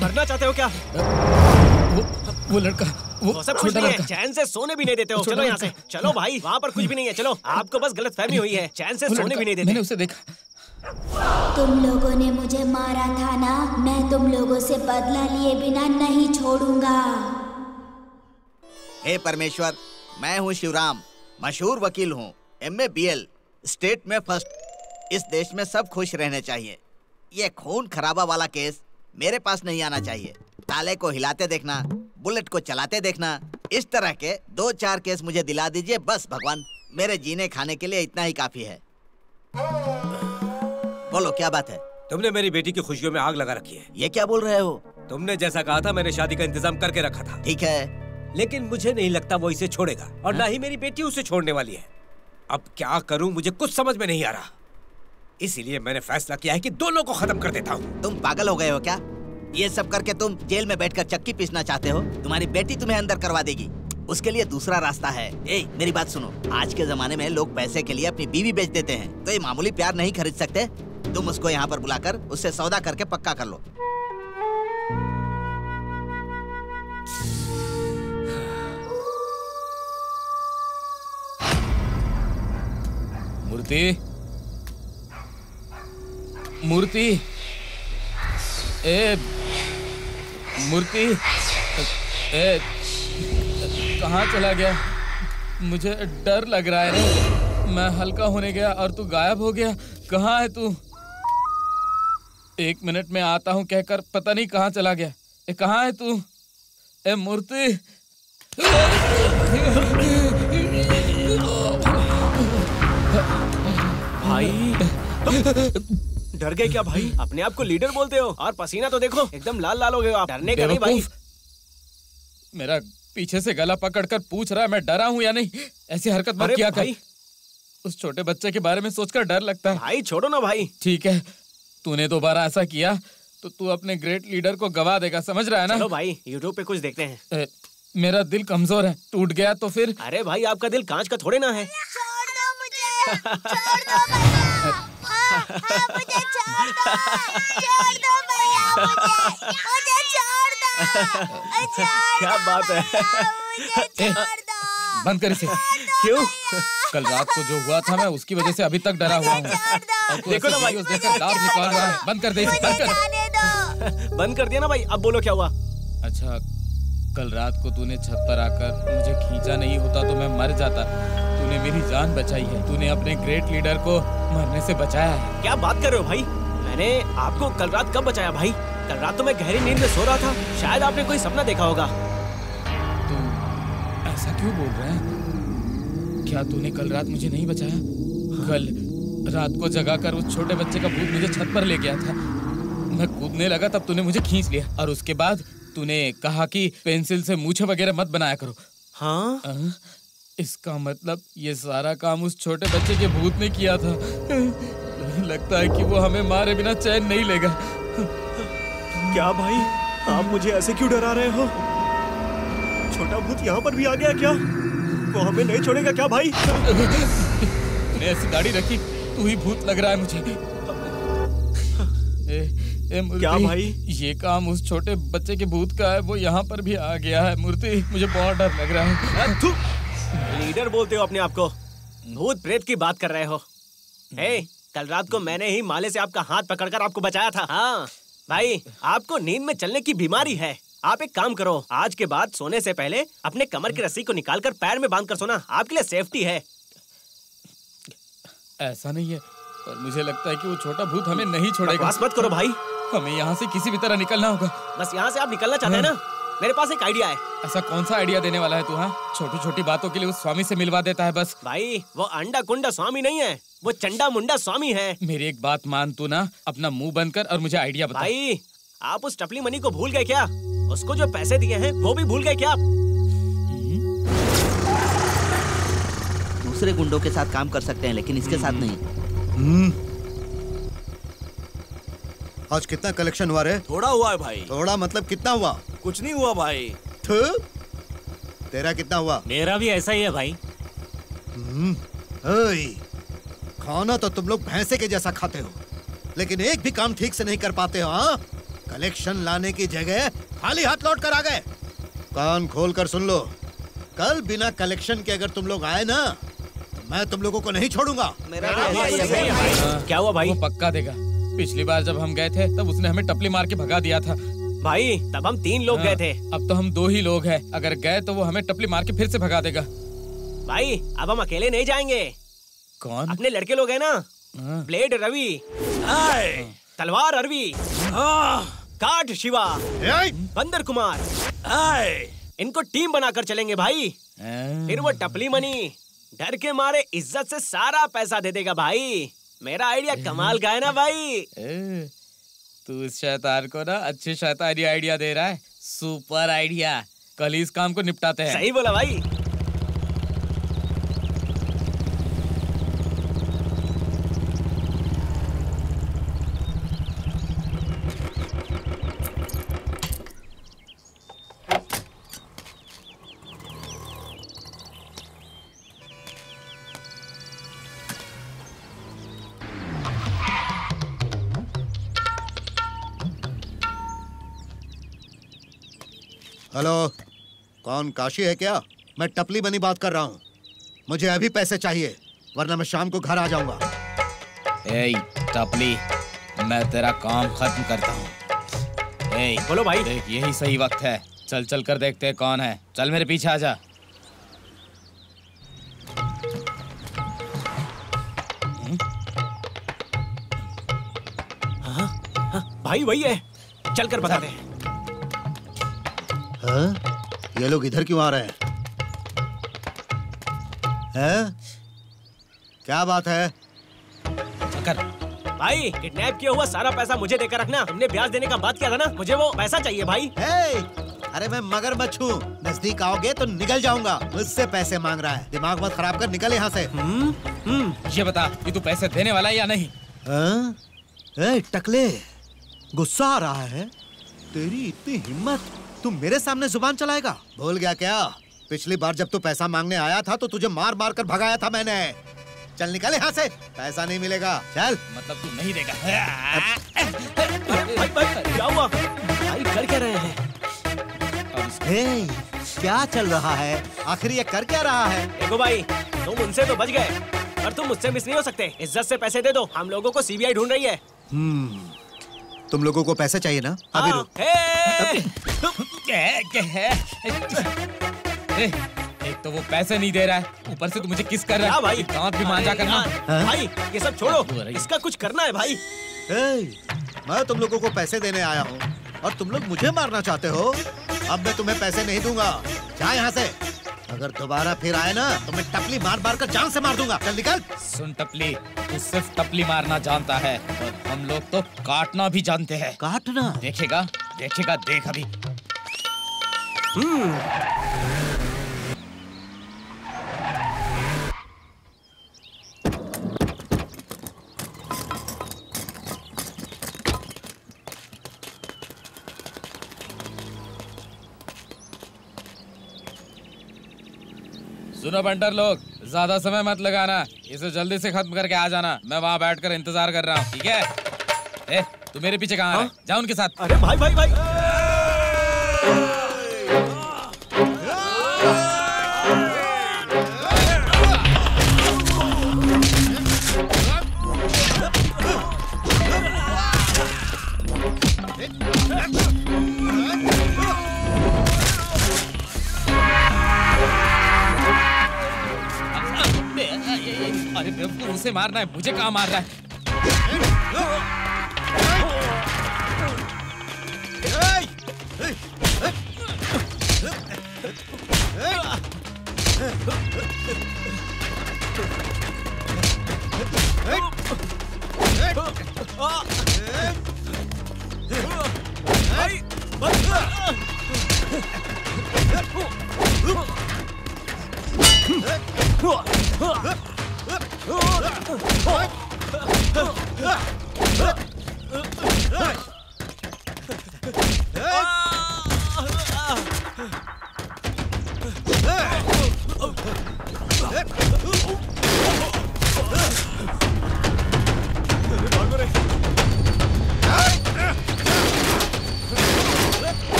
मरना चाहते हो क्या? वो लड़का, वो सब कुछ नहीं है। चैन से सोने भी नहीं देते हो। चलो यहाँ से, चलो भाई, वहाँ पर कुछ भी नहीं है। चलो, आपको बस गलतफहमी हुई है। चैन से सोने भी नहीं देते। मैंने उसे देखा। तुम लोगों ने मुझे मारा था ना, मैं तुम लोगों से बदला लिए बिना नहीं छोड़ूंगा। हे परमेश्वर, मैं हूँ शिवराम, मशहूर वकील हूँ, MA BL, स्टेट में फर्स्ट। इस देश में सब खुश रहने चाहिए। ये खून खराबा वाला केस मेरे पास नहीं आना चाहिए। ताले को हिलाते देखना, बुलेट को चलाते देखना, इस तरह के 2-4 केस मुझे दिला दीजिए बस भगवान, मेरे जीने खाने के लिए इतना ही काफी है। बोलो क्या बात है? तुमने मेरी बेटी की खुशियों में आग लगा रखी है। ये क्या बोल रहे हो? तुमने जैसा कहा था मैंने शादी का इंतजाम करके रखा था। ठीक है, लेकिन मुझे नहीं लगता वो इसे छोड़ेगा और ना ही मेरी बेटी उसे छोड़ने वाली है। अब क्या करूं मुझे कुछ समझ में नहीं आ रहा, इसीलिए मैंने फैसला किया है कि दोनों को खत्म कर देता हूँ। तुम पागल हो गए हो क्या? ये सब करके तुम जेल में बैठकर चक्की पीसना चाहते हो? तुम्हारी बेटी तुम्हें अंदर करवा देगी, उसके लिए दूसरा रास्ता है। ए, मेरी बात सुनो, आज के जमाने में लोग पैसे के लिए अपनी बीवी बेच देते हैं, तो ये मामूली प्यार नहीं खरीद सकते। तुम उसको यहाँ पर बुलाकर उससे सौदा करके पक्का कर लो। मूर्ति, मूर्ति, ए मूर्ति, ए कहाँ चला गया? मुझे डर लग रहा है रे। मैं हल्का होने गया और तू गायब हो गया। कहाँ है तू? 1 मिनट में आता हूँ कहकर पता नहीं कहाँ चला गया। ए कहाँ है तू? ए मूर्ति, भाई डर गए क्या भाई? अपने आप को लीडर बोलते हो और पसीना तो देखो एकदम लाल लाल हो गए हो आप। डरने का नहीं भाई। मेरा पीछे से गला पकड़कर पूछ रहा है मैं डरा हूँ या नहीं। ऐसी हरकत मत किया कर। उस छोटे बच्चे के बारे में सोचकर डर लगता है। भाई छोड़ो ना भाई। ठीक है, तूने दोबारा ऐसा किया तो तू अपने ग्रेट लीडर को गवा देगा, समझ रहा है ना? चलो भाई यूट्यूब पे कुछ देखते हैं। मेरा दिल कमजोर है, टूट गया तो फिर? अरे भाई आपका दिल कांच का थोड़े ना है। छोड़ दो मुझे, छोड़ दो भैया, मुझे छोड़ दो भैया, मुझे छोड़ दो। क्या बात है? बंद कर इसे। क्यों? कल रात को जो हुआ था मैं उसकी वजह से अभी तक डरा हुआ हूँ। और तू देखो ना भाई, देखकर दांत निकाल रहा है। बंद कर दे इसे, बंद कर। बंद कर दिया ना भाई। अब बोलो क्या हुआ? अच्छा, कल रात को तूने छत पर आकर मुझे खींचा नहीं होता तो मैं मर जाता। तूने मेरी जान बचाई है। तूने अपने ग्रेट लीडर को मरने से बचाया है। क्या बात कर रहे हो भाई? मैंने आपको कल रात कब बचाया भाई? कल रात तो मैं गहरी नींद में सो रहा था। शायद आपने कोई सपना देखा होगा। तू ऐसा क्यों बोल रहा है? क्या तूने कल रात मुझे नहीं बचाया? कल रात को जगाकर उस छोटे बच्चे का भूत मुझे छत पर ले गया था। मैं कूदने लगा तब तूने मुझे खींच लिया और उसके बाद तूने कहा कि पेंसिल से मूछें वगैरह मत बनाया करो। हाँ? इसका मतलब ये सारा काम उस छोटे बच्चे के भूत ने किया था। लगता है कि वो हमें मारे बिना चैन नहीं लेगा। क्या भाई, आप मुझे ऐसे क्यों डरा रहे हो? छोटा भूत यहाँ पर भी आ गया क्या? वो हमें नहीं छोड़ेगा क्या भाई? तूने ऐसी दाढ़ी रखी, तू ही भूत लग रहा है मुझे। क्या भाई? ये काम उस छोटे बच्चे के भूत का है, वो यहाँ पर भी आ गया है। मूर्ति, मुझे बहुत डर लग रहा है। लीडर बोलते हो अपने आप को, भूत प्रेत की बात कर रहे हो। कल रात को मैंने ही माले से आपका हाथ पकड़कर आपको बचाया था। हाँ भाई, आपको नींद में चलने की बीमारी है। आप एक काम करो, आज के बाद सोने से पहले अपने कमर की रस्सी को निकालकर पैर में बांधकर सोना, आपके लिए सेफ्टी है। ऐसा नहीं है, पर मुझे लगता है कि वो छोटा भूत हमें नहीं छोड़ेगा। बकवास मत करो भाई। हमें यहाँ से किसी भी तरह निकलना होगा। बस यहाँ से आप निकलना चाहते हैं ना? मेरे पास एक आइडिया है। ऐसा कौन सा आइडिया देने वाला है तू? हाँ, छोटी छोटी बातों के लिए उस स्वामी से मिलवा देता है बस। भाई वो अंडा कुंडा स्वामी नहीं है, वो चंडा मुंडा स्वामी है। मेरी एक बात मान तू ना, अपना मुंह बंद कर और मुझे आइडिया बता। भाई आप उस टपली मनी को भूल गए क्या? उसको जो पैसे दिए हैं वो भी भूल गए क्या आप? दूसरे गुंडों के साथ काम कर सकते हैं लेकिन इसके साथ नहीं। आज कितना कलेक्शन हुआ रे? थोड़ा हुआ है भाई। थोड़ा मतलब कितना हुआ? कुछ नहीं हुआ भाई। तेरा कितना हुआ? मेरा भी ऐसा ही है भाई। खाना तो तुम लोग भैंसे के जैसा खाते हो, लेकिन एक भी काम ठीक से नहीं कर पाते हो। हाँ, कलेक्शन लाने की जगह खाली हाथ लौट कर आ गए। कान खोल कर सुन लो, कल बिना कलेक्शन के अगर तुम लोग आए ना तो मैं तुम लोगों को नहीं छोड़ूंगा। क्या हुआ भाई? वो पक्का देगा। पिछली बार जब हम गए थे तब उसने हमें टपली मार के भगा दिया था। भाई तब हम 3 लोग गए थे। अब तो हम 2 ही लोग हैं। अगर गए तो वो हमें टपली मार के फिर से भगा देगा। भाई अब हम अकेले नहीं जाएंगे। कौन? अपने लड़के लोग हैं ना, ब्लेड रवि, तलवार अरवी, काट शिवा, बंदर कुमार, इनको टीम बनाकर चलेंगे भाई। फिर वो टपली मनी डर के मारे इज्जत से सारा पैसा दे देगा भाई। मेरा आइडिया कमाल का है ना भाई। तू इस शैतान को ना अच्छे शैतानी आइडिया दे रहा है। Super idea. कल ही इस काम को निपटाते हैं। सही बोला भाई। हेलो, कौन काशी है क्या? मैं टपली बनी बात कर रहा हूँ। मुझे अभी पैसे चाहिए वरना मैं शाम को घर आ जाऊंगा। ए टपली, मैं तेरा काम खत्म करता हूँ। ए बोलो भाई। देख यही सही वक्त है। चल चल कर देखते हैं कौन है। चल मेरे पीछे आजा। भाई वही है, चल कर बता दे। हाँ? ये लोग इधर क्यों आ रहे हैं? हैं? क्या बात है? भाई किडनैप किया हुआ सारा पैसा मुझे देकर रखना। तुमने ब्याज देने का बात किया था ना, मुझे वो पैसा चाहिए भाई। अरे मैं मगरमच्छ हूँ, नजदीक आओगे तो निकल जाऊंगा। मुझसे पैसे मांग रहा है। दिमाग मत खराब कर, निकल यहाँ से। ये बता कि तू पैसे देने वाला है या नहीं? हाँ? ए, टकले, गुस्सा आ रहा है? तेरी इतनी हिम्मत, तू मेरे सामने जुबान चलाएगा? भूल गया क्या? पिछली बार जब तू पैसा मांगने आया था तो तुझे मार मार कर भगाया था मैंने। चल निकल यहाँ से, पैसा नहीं मिलेगा। चल। मतलब तू नहीं देगा? भाई क्या हुआ? भाई कर क्या रहे हैं? हे, क्या चल रहा है? आखिर ये कर क्या रहा है? देखो भाई, तुम उनसे तो बच गए, पर तुम मुझसे मिस नहीं हो सकते। इज्जत से पैसे दे दो, हम लोगों को सीबीआई ढूंढ रही है। तुम लोगों को पैसे चाहिए ना? अभी रुक। एक तो वो पैसे नहीं दे रहा है, ऊपर से तू मुझे किस कर रहा है? भाई दांत भी मांजा करना। भाई ये सब छोड़ो, इसका कुछ करना है भाई। मैं तुम लोगों को पैसे देने आया हूँ और तुम लोग मुझे मारना चाहते हो? अब मैं तुम्हें पैसे नहीं दूंगा। जा यहाँ से। अगर दोबारा फिर आए ना तो मैं टपली मार मार कर जान से मार दूंगा। चल निकल। सुन टपली, तू सिर्फ टपली मारना जानता है और हम लोग तो काटना भी जानते हैं। काटना? देखेगा देखेगा, देख अभी। सुनो बंटर लोग, ज्यादा समय मत लगाना, इसे जल्दी से खत्म करके आ जाना। मैं वहाँ बैठकर इंतजार कर रहा हूँ, ठीक है? ए, तू मेरे पीछे कहाँ है? जा उनके साथ। अरे भाई भाई भाई। अरे बेवकूफ, उसे मारना है, मुझे कहाँ मार रहा है?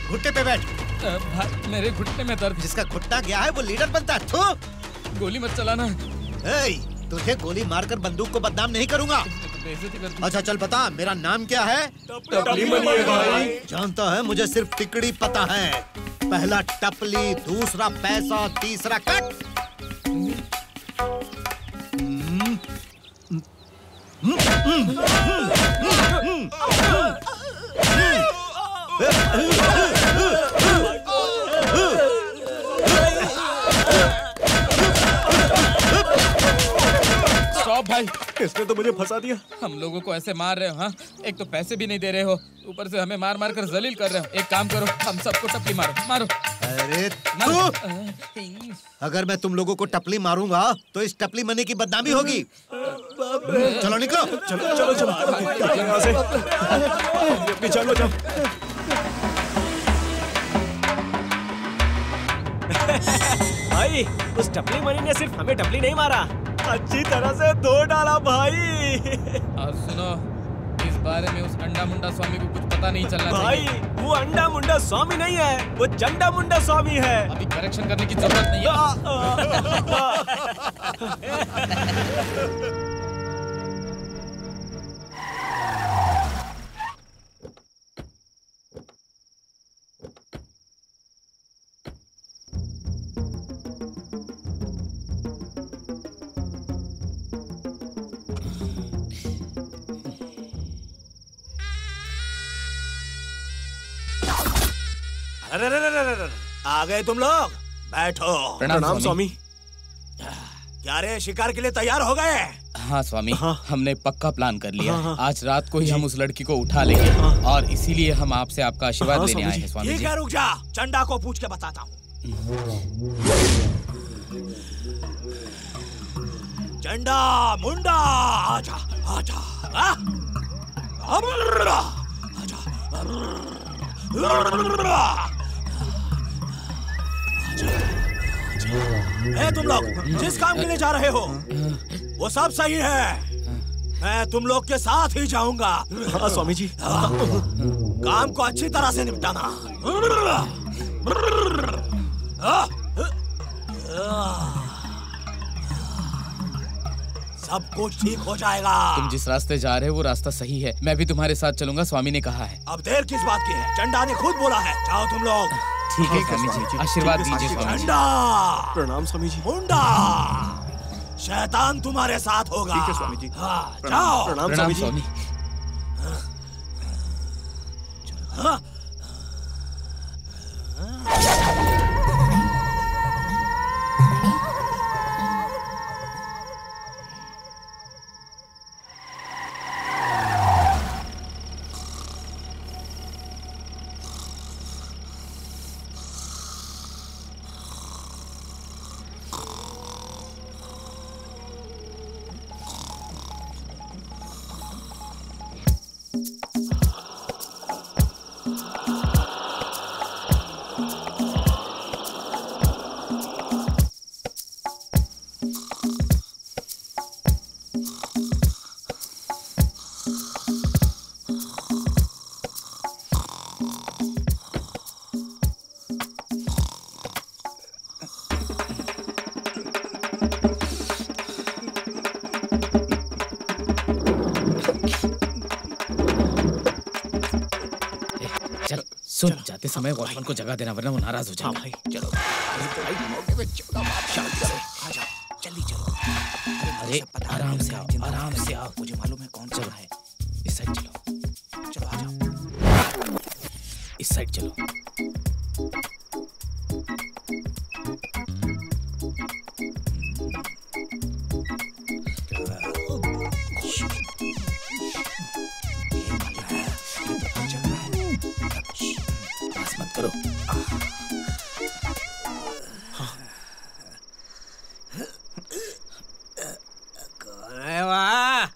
घुट्टे पे बैठ। भाई मेरे घुटने में दर्द। जिसका घुटना गया है वो लीडर बनता है। थू। गोली मत चलाना। तुझे गोली मारकर बंदूक को बदनाम नहीं करूंगा। अच्छा चल बता, मेरा नाम क्या है? टपली मनी है भाई। जानता है, मुझे सिर्फ टिकड़ी पता है। पहला टपली, दूसरा पैसा, तीसरा कट। स्टॉप भाई, इसने तो मुझे फंसा दिया। हम लोगों को ऐसे मार रहे हो? हाँ, एक तो पैसे भी नहीं दे रहे हो, ऊपर से हमें मार मार कर जलील कर रहे हो। एक काम करो, हम सबको टपली मारो। मारो। अरे अगर मैं तुम लोगों को टपली मारूंगा तो इस टपली मनी की बदनामी होगी। चलो निकलो। चलो चलो चलो अपनी जान बचाओ। भाई उस टपली मनी ने सिर्फ हमें टपली नहीं मारा, अच्छी तरह से धो डाला भाई। और सुनो, इस बारे में उस अंडा मुंडा स्वामी को कुछ पता नहीं चलना भाई चाहिए। वो अंडा मुंडा स्वामी नहीं है, वो चंडा मुंडा स्वामी है। अभी करेक्शन करने की जरूरत नहीं है। अरे आ गए तुम लोग, बैठो। प्रणाम स्वामी। क्या रे, शिकार के लिए तैयार हो गए? हाँ स्वामी, हमने पक्का प्लान कर लिया है। आज रात को ही हम उस लड़की को उठा लेंगे और इसीलिए हम आपसे आपका आशीर्वाद लेने आए हैं स्वामी जी। ठीक है, रुक जा, चंडा को पूछ के बताता हूँ। चंडा मुंडा आजा आजा। तुम लोग जिस काम के लिए जा रहे हो वो सब सही है, मैं तुम लोग के साथ ही जाऊंगा। हाँ स्वामी जी। काम को अच्छी तरह से निपटाना। सब कुछ ठीक हो जाएगा। तुम जिस रास्ते जा रहे हो वो रास्ता सही है, मैं भी तुम्हारे साथ चलूंगा, स्वामी ने कहा है। अब देर किस बात की है, चंडा ने खुद बोला है, जाओ तुम लोग। ठीक है स्वामी जी, आशीर्वाद दीजिए स्वामी जी। चंडा प्रणाम स्वामी जी। मुंडा शैतान तुम्हारे साथ होगा। ठीक है स्वामी जी। हाँ, जाओ। प्रणाम स्वामी। हाँ। सुन, जाते समय वॉचमैन को जगह देना वरना वो नाराज हो जाएगा। भाई चलो भाई, शांति से आ जाओ, जल्दी चलो। अरे आराम से आओ, आराम से आओ। मुझे मालूम है कौन चला है। इस साइड चलो। चलो आ जाओ। इस साइड चलो। मत करो। कौन है वहाँ?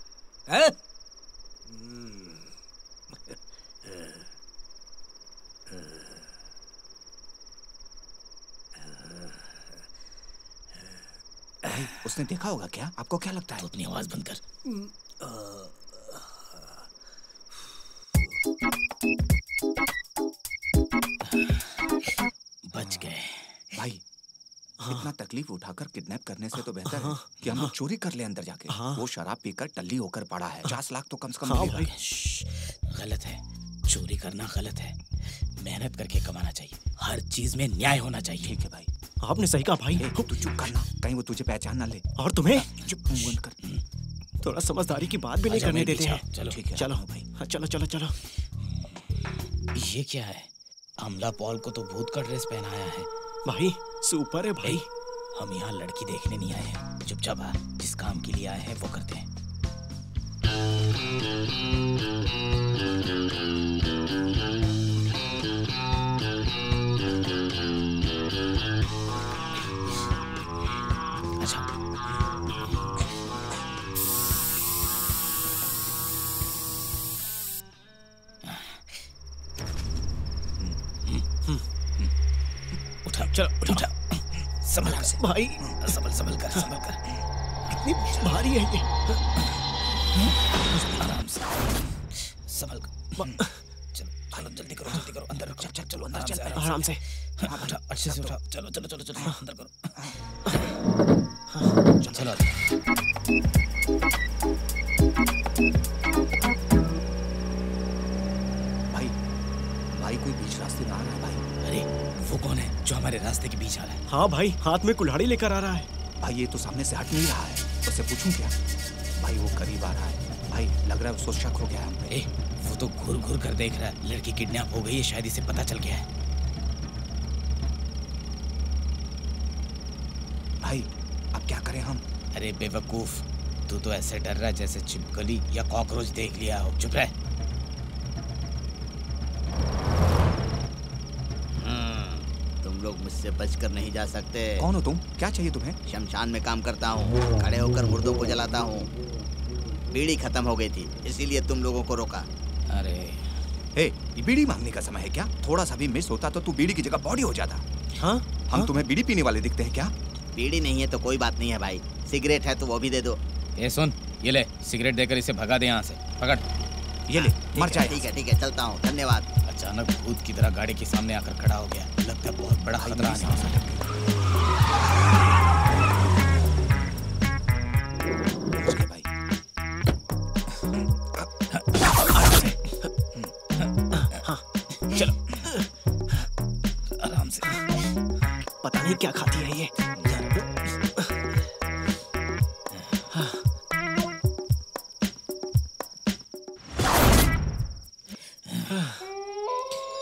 उसने देखा होगा क्या? आपको क्या लगता है? तू अपनी आवाज बंद कर। बच गए भाई। इतना तकलीफ उठाकर किडनैप करने से तो बेहतर है कि हम लोग चोरी कर ले अंदर जाके। वो शराब पीकर टल्ली होकर पड़ा है। 50 लाख तो कम से कम मिलेगा। गलत है, चोरी करना गलत है। मेहनत करके कमाना चाहिए, हर चीज में न्याय होना चाहिए। ठीक है भाई, आपने सही कहा भाई। तू चुप करना, कहीं वो तुझे पहचान ना ले। और तुम्हें चुप बंद कर। थोड़ा समझदारी की बात भी नहीं करने देते हैं। चलो ठीक है, चलो भाई। हाँ, चलो चलो चलो। ये क्या है? अमला पॉल को तो भूत का ड्रेस पहनाया है। भाई सुपर है भाई। हम यहाँ लड़की देखने नहीं आए हैं, चुपचाप आ, जिस काम के लिए आए हैं वो करते हैं। अच्छा, उठा चलो उठा, संभल कर भाई, संभल कर कितनी भारी है ये। आराम से संभल कर। चलो जल्दी करो अंदर। चलो अंदर चल, आराम से। उठा, अच्छे से उठा। चलो अंदर करो। चलो भाई कोई बीच रास्ते में आ रहा है भाई। अरे वो कौन है जो हमारे रास्ते के बीच आ रहा है? हाँ भाई, हाथ में कुल्हाड़ी लेकर आ रहा है। भाई ये तो सामने से हट नहीं रहा है, उससे पूछूं क्या? भाई वो करीब आ रहा है भाई, लग रहा है उसको शक हो गया है। वो तो घूर कर देख रहा है। लड़की किडनैप हो गई है, शायद इसे पता चल गया है। भाई अब क्या करें हम? अरे बेवकूफ, तू तो ऐसे डर रहा है जैसे छिपकली या कॉकरोच देख लिया हो। चुप रह। तुम लोग मुझसे बचकर नहीं जा सकते। कौन हो तुम? क्या चाहिए तुम्हें? शमशान में काम करता हूँ, खड़े होकर मुर्दों को जलाता हूँ। बीड़ी खत्म हो गई थी, इसीलिए तुम लोगों को रोका। अरे ये बीड़ी मांगने का समय है क्या? थोड़ा सा भी मिस होता तो तू बीड़ी की जगह बॉडी हो जाता। हाँ? हम तुम्हें बीड़ी पीने वाले दिखते हैं क्या? बीड़ी नहीं है तो कोई बात नहीं है भाई, सिगरेट है तो वो भी दे दो। ये सुन, ये ले सिगरेट देकर इसे भगा दे यहाँ से। पकड़, ये ले, मर जाए। ठीक है, चलता हूँ, धन्यवाद। अचानक भूत की तरह गाड़ी के सामने आकर खड़ा हो गया, लगता है बहुत बड़ा खतरा आने वाला है। चलो आराम से। पता नहीं क्या खाती है ये।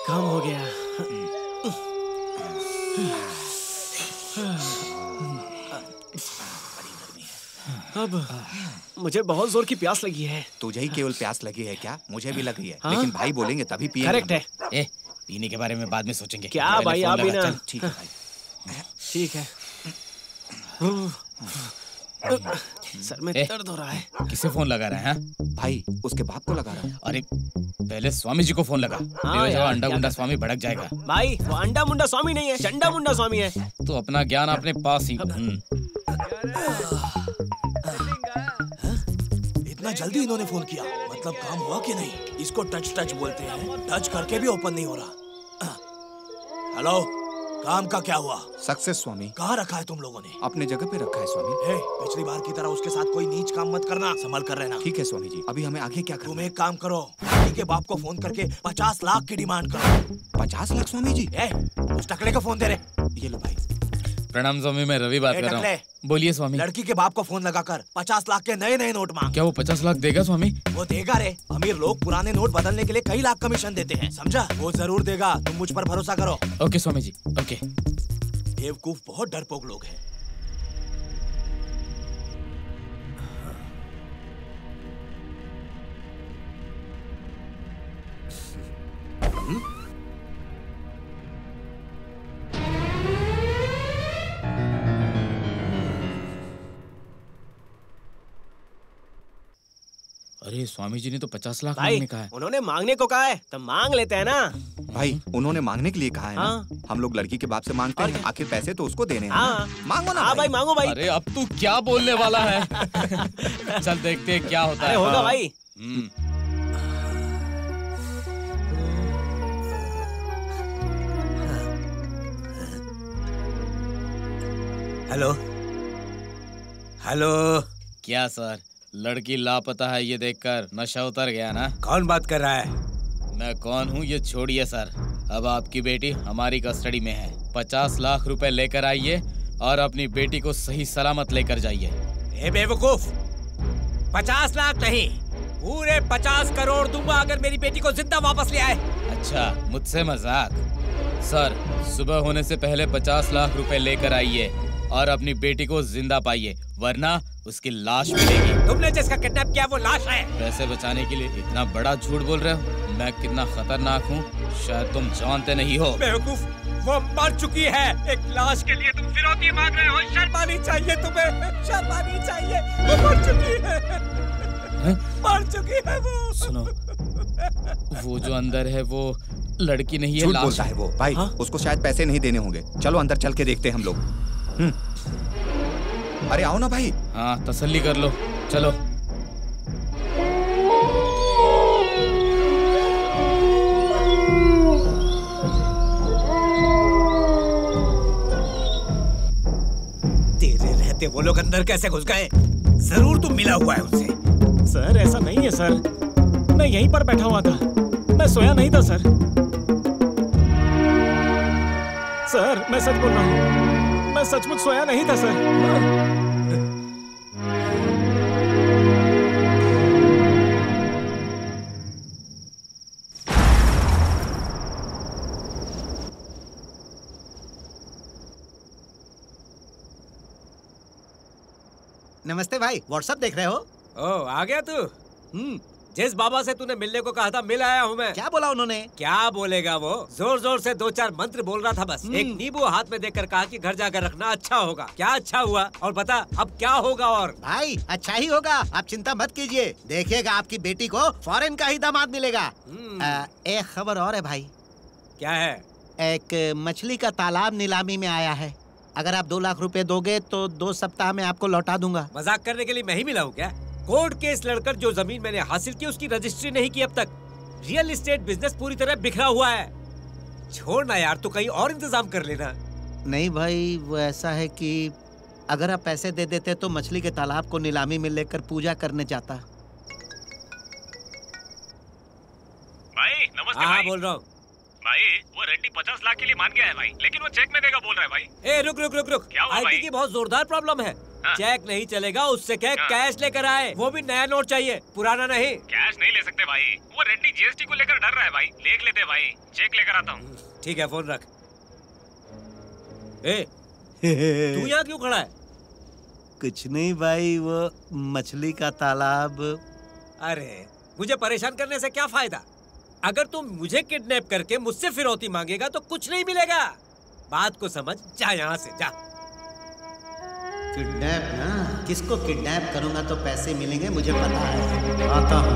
काम हो गया। अब मुझे बहुत जोर की प्यास लगी है। तुझे ही केवल प्यास लगी है क्या? मुझे भी लगी है। हाँ? लेकिन भाई बोलेंगे तभी पिएंगे। करेक्ट है। पीने के बारे में बाद में सोचेंगे। क्या भाई, आप भी ना। ठीक है भाई, ठीक है। सर में दर्द हो रहा है। किसे फोन लगा रहा है? भाई उसके बाप को लगा रहा है। अरे पहले स्वामी जी को फोन लगा। अंडा गुंडा स्वामी भड़क जाएगा। भाई वो अंडा मुंडा स्वामी नहीं है, चंडा मुंडा स्वामी है। तो अपना ज्ञान अपने पास ही। इतना जल्दी इन्होंने फोन किया, मतलब काम हुआ कि नहीं? इसको टच बोलते हैं, टच करके भी ओपन नहीं हो रहा। हेलो, काम का क्या हुआ? सक्सेस स्वामी। कहाँ रखा है तुम लोगों ने? अपने जगह पे रखा है स्वामी। पिछली बार की तरह उसके साथ कोई नीच काम मत करना, संभल कर रहना। ठीक है स्वामी जी। अभी हमें आगे क्या करना? तुम एक काम करो, लड़की के बाप को फोन करके 50 लाख की डिमांड करो। 50 लाख स्वामी जी? उस टकले को फोन दे रहे। ये लो भाई। प्रणाम स्वामी, मैं रवि बात कर रहा हूँ। बोलिए स्वामी। लड़की के बाप को फोन लगाकर 50 लाख के नए नोट मांग। क्या वो 50 लाख देगा स्वामी? वो देगा रे। अमीर लोग पुराने नोट बदलने के लिए कई लाख कमीशन देते हैं, समझा? वो जरूर देगा, तुम मुझ पर भरोसा करो। Okay Swami ji, okay. बेवकूफ बहुत डरपोक लोग हैं। अरे स्वामी जी ने तो 50 लाख भाई, मांगने कहा है। उन्होंने मांगने को कहा है तो मांग लेते हैं ना। भाई उन्होंने मांगने के लिए कहा है ना। हम लोग लड़की के बाप से मांगते हैं, आखिर पैसे तो उसको देने हैं ना। मांगो ना। हाँ भाई, मांगो भाई। अरे अब तू क्या बोलने वाला है? चल देखते हैं क्या होता है। होगा भाई। Hello hello. क्या सर, लड़की लापता है ये देखकर नशा उतर गया ना? कौन बात कर रहा है? मैं कौन हूँ ये छोड़िए सर। अब आपकी बेटी हमारी कस्टडी में है। 50 लाख रुपए लेकर आइए और अपनी बेटी को सही सलामत लेकर जाइए। ए बेवकूफ, 50 लाख नहीं, पूरे 50 करोड़ दूंगा अगर मेरी बेटी को जिंदा वापस ले आए। अच्छा, मुझसे मजाक? सर, सुबह होने से पहले 50 लाख रुपए लेकर आइए और अपनी बेटी को जिंदा पाइए, वरना उसकी लाश मिलेगी। तुमने जिसका किडनैप किया वो लाश है। पैसे बचाने के लिए इतना बड़ा झूठ बोल रहे हो? मैं कितना खतरनाक हूँ शायद तुम जानते नहीं हो। बेवकूफ, वो मर चुकी है। एक लाश के लिए तुम फिरौती मांग रहे हो? शर्म आनी चाहिए तुम्हें, शर्म आनी चाहिए। वो मर चुकी है, मर चुकी है वो। सुनो, वो जो अंदर है वो लड़की नहीं है, झूठ लाश बोलता है वो। भाई, उसको शायद पैसे नहीं देने होंगे। चलो अंदर चल के देखते हैं हम लोग। अरे आओ ना भाई। हाँ, तसल्ली कर लो, चलो। तेरे रहते वो लोग अंदर कैसे घुस गए? जरूर तुम मिला हुआ है उनसे। सर ऐसा नहीं है सर, मैं यहीं पर बैठा हुआ था, मैं सोया नहीं था सर। सर मैं सच बोल रहा हूँ, मैं सचमुच सोया नहीं था सर। नमस्ते भाई, व्हाट्सएप देख रहे हो? ओ, आ गया तू? जिस बाबा से तूने मिलने को कहा था मिल आया हूँ मैं। क्या बोला उन्होंने? क्या बोलेगा वो, जोर जोर से 2-4 मंत्र बोल रहा था बस। एक नींबू हाथ में देखकर कहा कि घर जाकर रखना, अच्छा होगा। क्या अच्छा हुआ? और बता अब क्या होगा? और भाई अच्छा ही होगा, आप चिंता मत कीजिए। देखिएगा आपकी बेटी को फॉरेन का ही दामाद मिलेगा। एक खबर और है भाई। क्या है? एक मछली का तालाब नीलामी में आया है। अगर आप 2 लाख रुपए दोगे तो 2 सप्ताह में आपको लौटा दूंगा। मजाक करने के लिए मैं ही मिला हूँ क्या? कोर्ट केस लड़कर जो जमीन मैंने हासिल की उसकी रजिस्ट्री नहीं की अब तक। रियल एस्टेट बिजनेस पूरी तरह बिखरा हुआ है। छोड़ना यार, तो कहीं और इंतजाम कर लेना। नहीं भाई, वो ऐसा है कि अगर आप पैसे दे देते तो मछली के तालाब को नीलामी में लेकर पूजा करने जाता। भाई नमस्ते। हाँ बोल रहा हूँ भाई। वो रेड्डी 50 लाख के लिए मान गया है भाई, लेकिन वो चेक में देगा बोल रहा है भाई। ए रुक रुक रुक रुक, क्या हुआ भाई? आईटी की बहुत जोरदार प्रॉब्लम है। चेक नहीं चलेगा, उससे क्या कैश लेकर आए, वो भी नया नोट चाहिए, पुराना नहीं। कैश नहीं ले सकते भाई, वो रेड्डी जीएसटी को लेकर डर रहा है भाई। देख लेते भाई, चेक लेकर आता हूँ। ठीक है, फोन रख। ए, तू यहाँ क्यों खड़ा है? कुछ नहीं भाई, वो मछली का तालाब। अरे मुझे परेशान करने से क्या फायदा? अगर तुम मुझे किडनैप करके मुझसे फिरौती मांगेगा तो कुछ नहीं मिलेगा। बात को समझ, जा यहाँ से जा। किडनैप ना? किसको किडनैप करूंगा तो पैसे मिलेंगे, मुझे पता है। आता हूँ।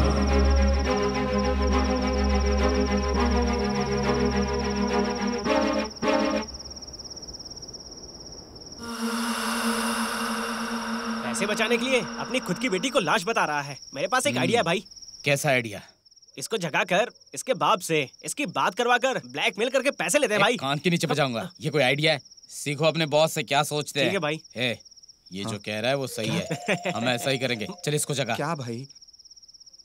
पैसे बचाने के लिए अपनी खुद की बेटी को लाश बता रहा है। मेरे पास एक आइडिया है भाई। कैसा आइडिया? इसको जगाकर इसके बाप से इसकी बात करवाकर ब्लैकमेल करके पैसे लेते हैं भाई। कान के नीचे बजाऊंगा। ये कोई आइडिया है? सीखो अपने बॉस से क्या सोचते हैं। ठीक है भाई। ये जो कह रहा है वो सही है, हम ऐसा ही करेंगे। चल इसको जगा। क्या भाई?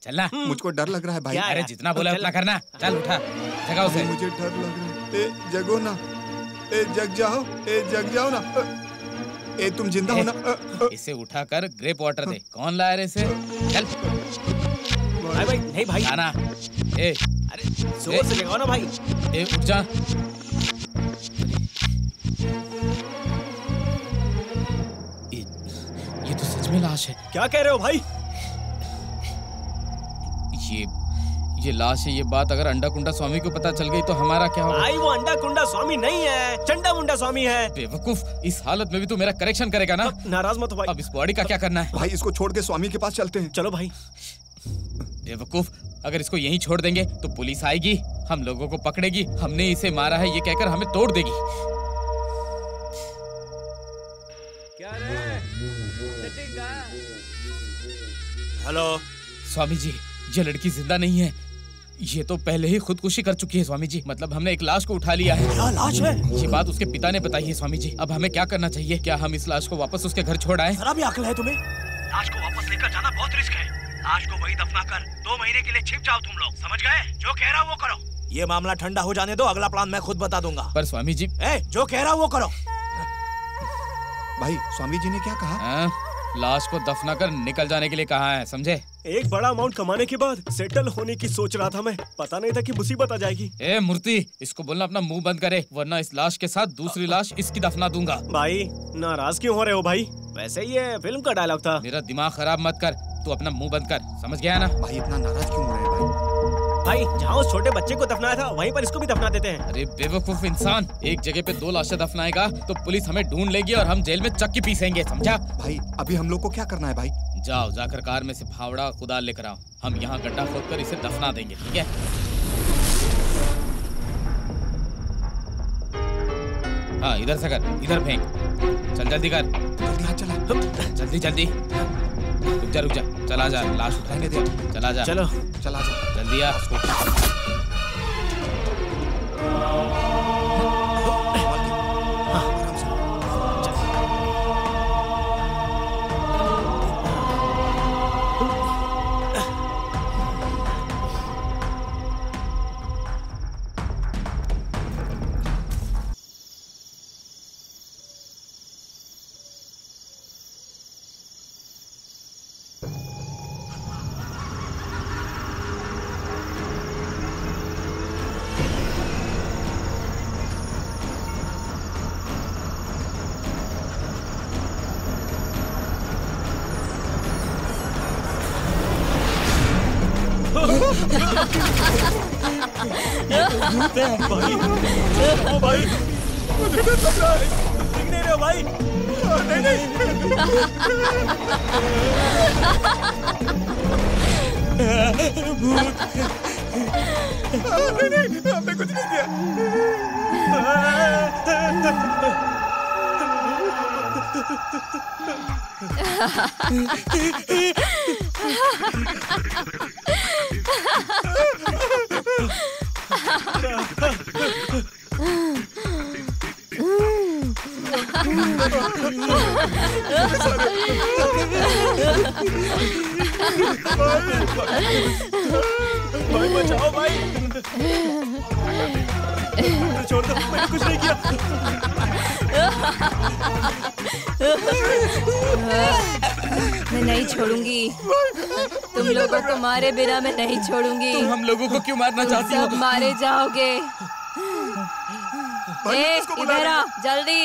चलना। मुझको डर लग रहा है भाई। अरे जितना बोला उतना करना। चल उठा, जगा उसे। मुझे डर लग रहा है। ए जगो ना, ए जग जाओ, ए जग जाओ ना। ए तुम जिंदा हो ना? इसे उठाकर ग्रेप वाटर दे। कौन लाया रे इसे? चल भाई नहीं भाई। आना। ए अरे जोर से जगाओ ना भाई। ए उठ जा। ये तो सच में लाश है। क्या कह रहे हो भाई? ये लाश है। ये बात अगर अंडा कुंडा स्वामी को पता चल गई तो हमारा क्या होगा? भाई वो अंडा कुंडा स्वामी नहीं है, चंडा मुंडा स्वामी है। बेवकूफ, इस हालत में भी तू मेरा करेक्शन करेगा ना? नाराज मत हो भाई। अब इस बॉडी का क्या करना है? भाई इसको छोड़ के स्वामी के पास चलते हैं। चलो भाई। बेवकूफ, अगर इसको यहीं छोड़ देंगे तो पुलिस आएगी, हम लोगों को पकड़ेगी, हमने इसे मारा है ये कहकर हमें तोड़ देगी। क्या रे? हेलो स्वामी जी, ये लड़की जिंदा नहीं है, ये तो पहले ही खुदकुशी कर चुकी है स्वामी जी। मतलब हमने एक लाश को उठा लिया है। क्या लाश है? ये बात उसके पिता ने बताई है स्वामी जी। अब हमें क्या करना चाहिए? क्या हम इस लाश को वापस उसके घर छोड़ आए? जरा भी अक्ल है तुम्हें? लाश को वापस लेकर जाना बहुत रिस्क है। लाश को वही दफना कर 2 महीने के लिए छिप जाओ तुम लोग, समझ गए? जो कह रहा वो करो। ये मामला ठंडा हो जाने दो, अगला प्लान मैं खुद बता दूंगा। पर स्वामी जी, जो कह रहा वो करो। भाई स्वामी जी ने क्या कहा? लाश को दफना कर निकल जाने के लिए कहा है, समझे? एक बड़ा अमाउंट कमाने के बाद सेटल होने की सोच रहा था मैं। पता नहीं था कि मुसीबत आ जाएगी। ए मूर्ति, इसको बोलना अपना मुंह बंद करे, वरना इस लाश के साथ दूसरी लाश इसकी दफना दूंगा। भाई नाराज क्यों हो रहे हो भाई? वैसे ये फिल्म का डायलॉग था। मेरा दिमाग खराब मत कर, तू अपना मुंह बंद कर, समझ गया ना? भाई इतना नाराज क्यों हो रहे हैं भाई? भाई जहाँ उस छोटे बच्चे को दफनाया था वहीं पर इसको भी दफना देते हैं। अरे बेवकूफ इंसान, एक जगह पे 2 लाशें दफनाएगा तो पुलिस हमें ढूंढ लेगी और हम जेल में चक्की पीसेंगे, समझा? भाई अभी हम लोग को क्या करना है भाई? जाओ, जाकर कार में से फावड़ा कुदाल लेकर आओ। हम यहाँ गड्ढा खोदकर इसे दफना देंगे, ठीक है? हाँ, इधर से कर, इधर फेंक। चल जल्दी कर, जल्दी हाथ चला, जल्दी जल्दी। रुक जा, चला जा, लाश उठाने दे, चला जा। चलो, चला जा, जल्दी आ। भाई, ओ भाई, मुझे डर लग रहा है। दिख नहीं रहे हो भाई? नहीं नहीं। भूत। नहीं नहीं, हमने कुछ नहीं किया। भाई बचाओ भाई। छोड़ दो, मैंने कुछ नहीं किया। मैं नहीं छोड़ूंगी तुम लोगों को, मारे बिना मैं नहीं छोड़ूंगी। तुम हम लोगों को क्यों मारना चाहती हो? सब मारे जाओगे। इधर आ जल्दी।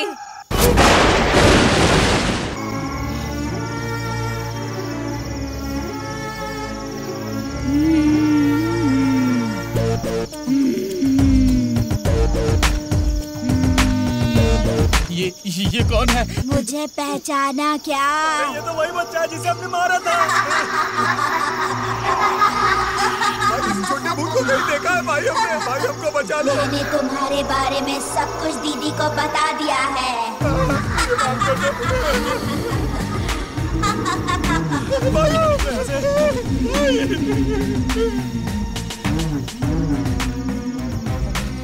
ये कौन है? मुझे पहचाना क्या? ये तो वही बच्चा है जिसे हमने मारा था। छोटे भूत को नहीं देखा है भाई हमने। भाई हमको बचा लो। मैंने तुम्हारे बारे में सब कुछ दीदी को बता दिया है।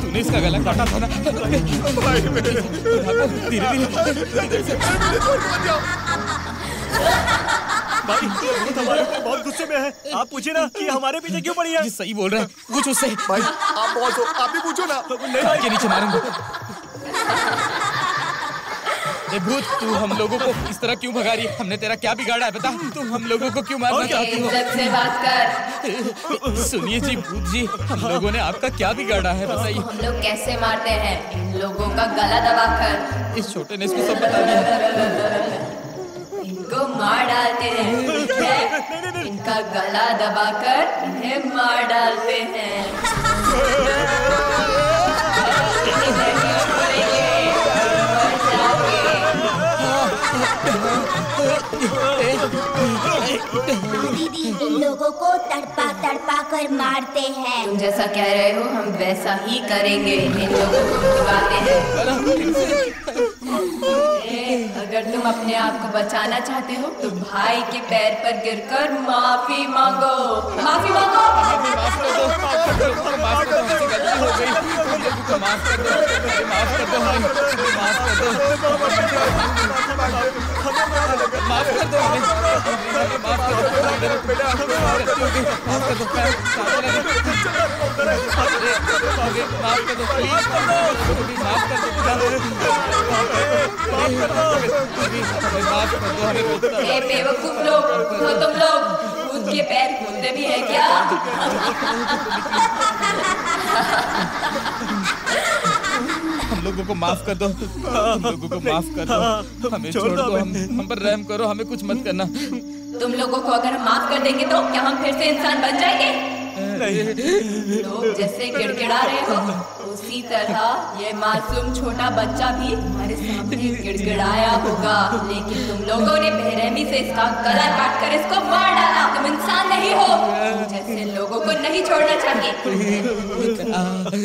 तूने इसका गला काटा था ना? भाई धीरे धीरे। भाई भूत हमारे ऊपर बहुत गुस्से में है। आप पूछिए ना कि हमारे पीछे क्यों पड़ी है। ये सही बोल रहा है, कुछ उससे। भाई आप बॉस हो, आप भी पूछो ना। नहीं, के नीचे मारूंगा। ए भूत, तू हम लोगों को इस तरह क्यों भगा रही है? हमने तेरा क्या बिगाड़ा है बता? तुम हम लोगों को क्यों मारना चाहती हो? इज्जत से बात कर। सुनिए जी, भूत जी, हम लोगों ने आपका क्या बिगाड़ा है बताइए? हम लोग कैसे मारते हैं? इन लोगों का गला दबाकर। इस छोटे ने इसको सब बता दिया। इनको मार डालते हैं, ठीक है? इनका गला दबाकर इन्हें मार डालते हैं। दीदी इन लोगों को तड़पा तड़पा कर मारते हैं। तुम जैसा कह रहे हो हम वैसा ही करेंगे। इन लोगों को भगाते हैं। अगर तुम अपने आप को बचाना चाहते हो तो भाई के पैर पर गिरकर माफी मांगो। माफी मांगो। माफ कर दो, माफ कर दो, माफ कर दो, गलती हो गई, माफ कर दो, माफ कर दो, माफ कर दो, माफ कर दो, माफ कर दो, बेवकूफ लोग, तो तुम लोग खुद के पैर खोलते भी है क्या? हम लोगों को माफ कर दो, हम लोगों को माफ कर दो, हमें छोड़ दो, हम पर रहम करो, हमें कुछ मत करना। तुम लोगों को अगर हम माफ कर देंगे तो क्या हम फिर से इंसान बन जाएंगे? लोग जैसे गिड़गिड़ा रहे हो उसी तरह ये मासूम छोटा बच्चा भी हमारे सामने गिड़गिड़ाया होगा, लेकिन तुम लोगों ने बेरहमी से इसका गला काटकर इसको मार डाला। तुम इंसान नहीं हो, जैसे लोगों को नहीं छोड़ना चाहिए।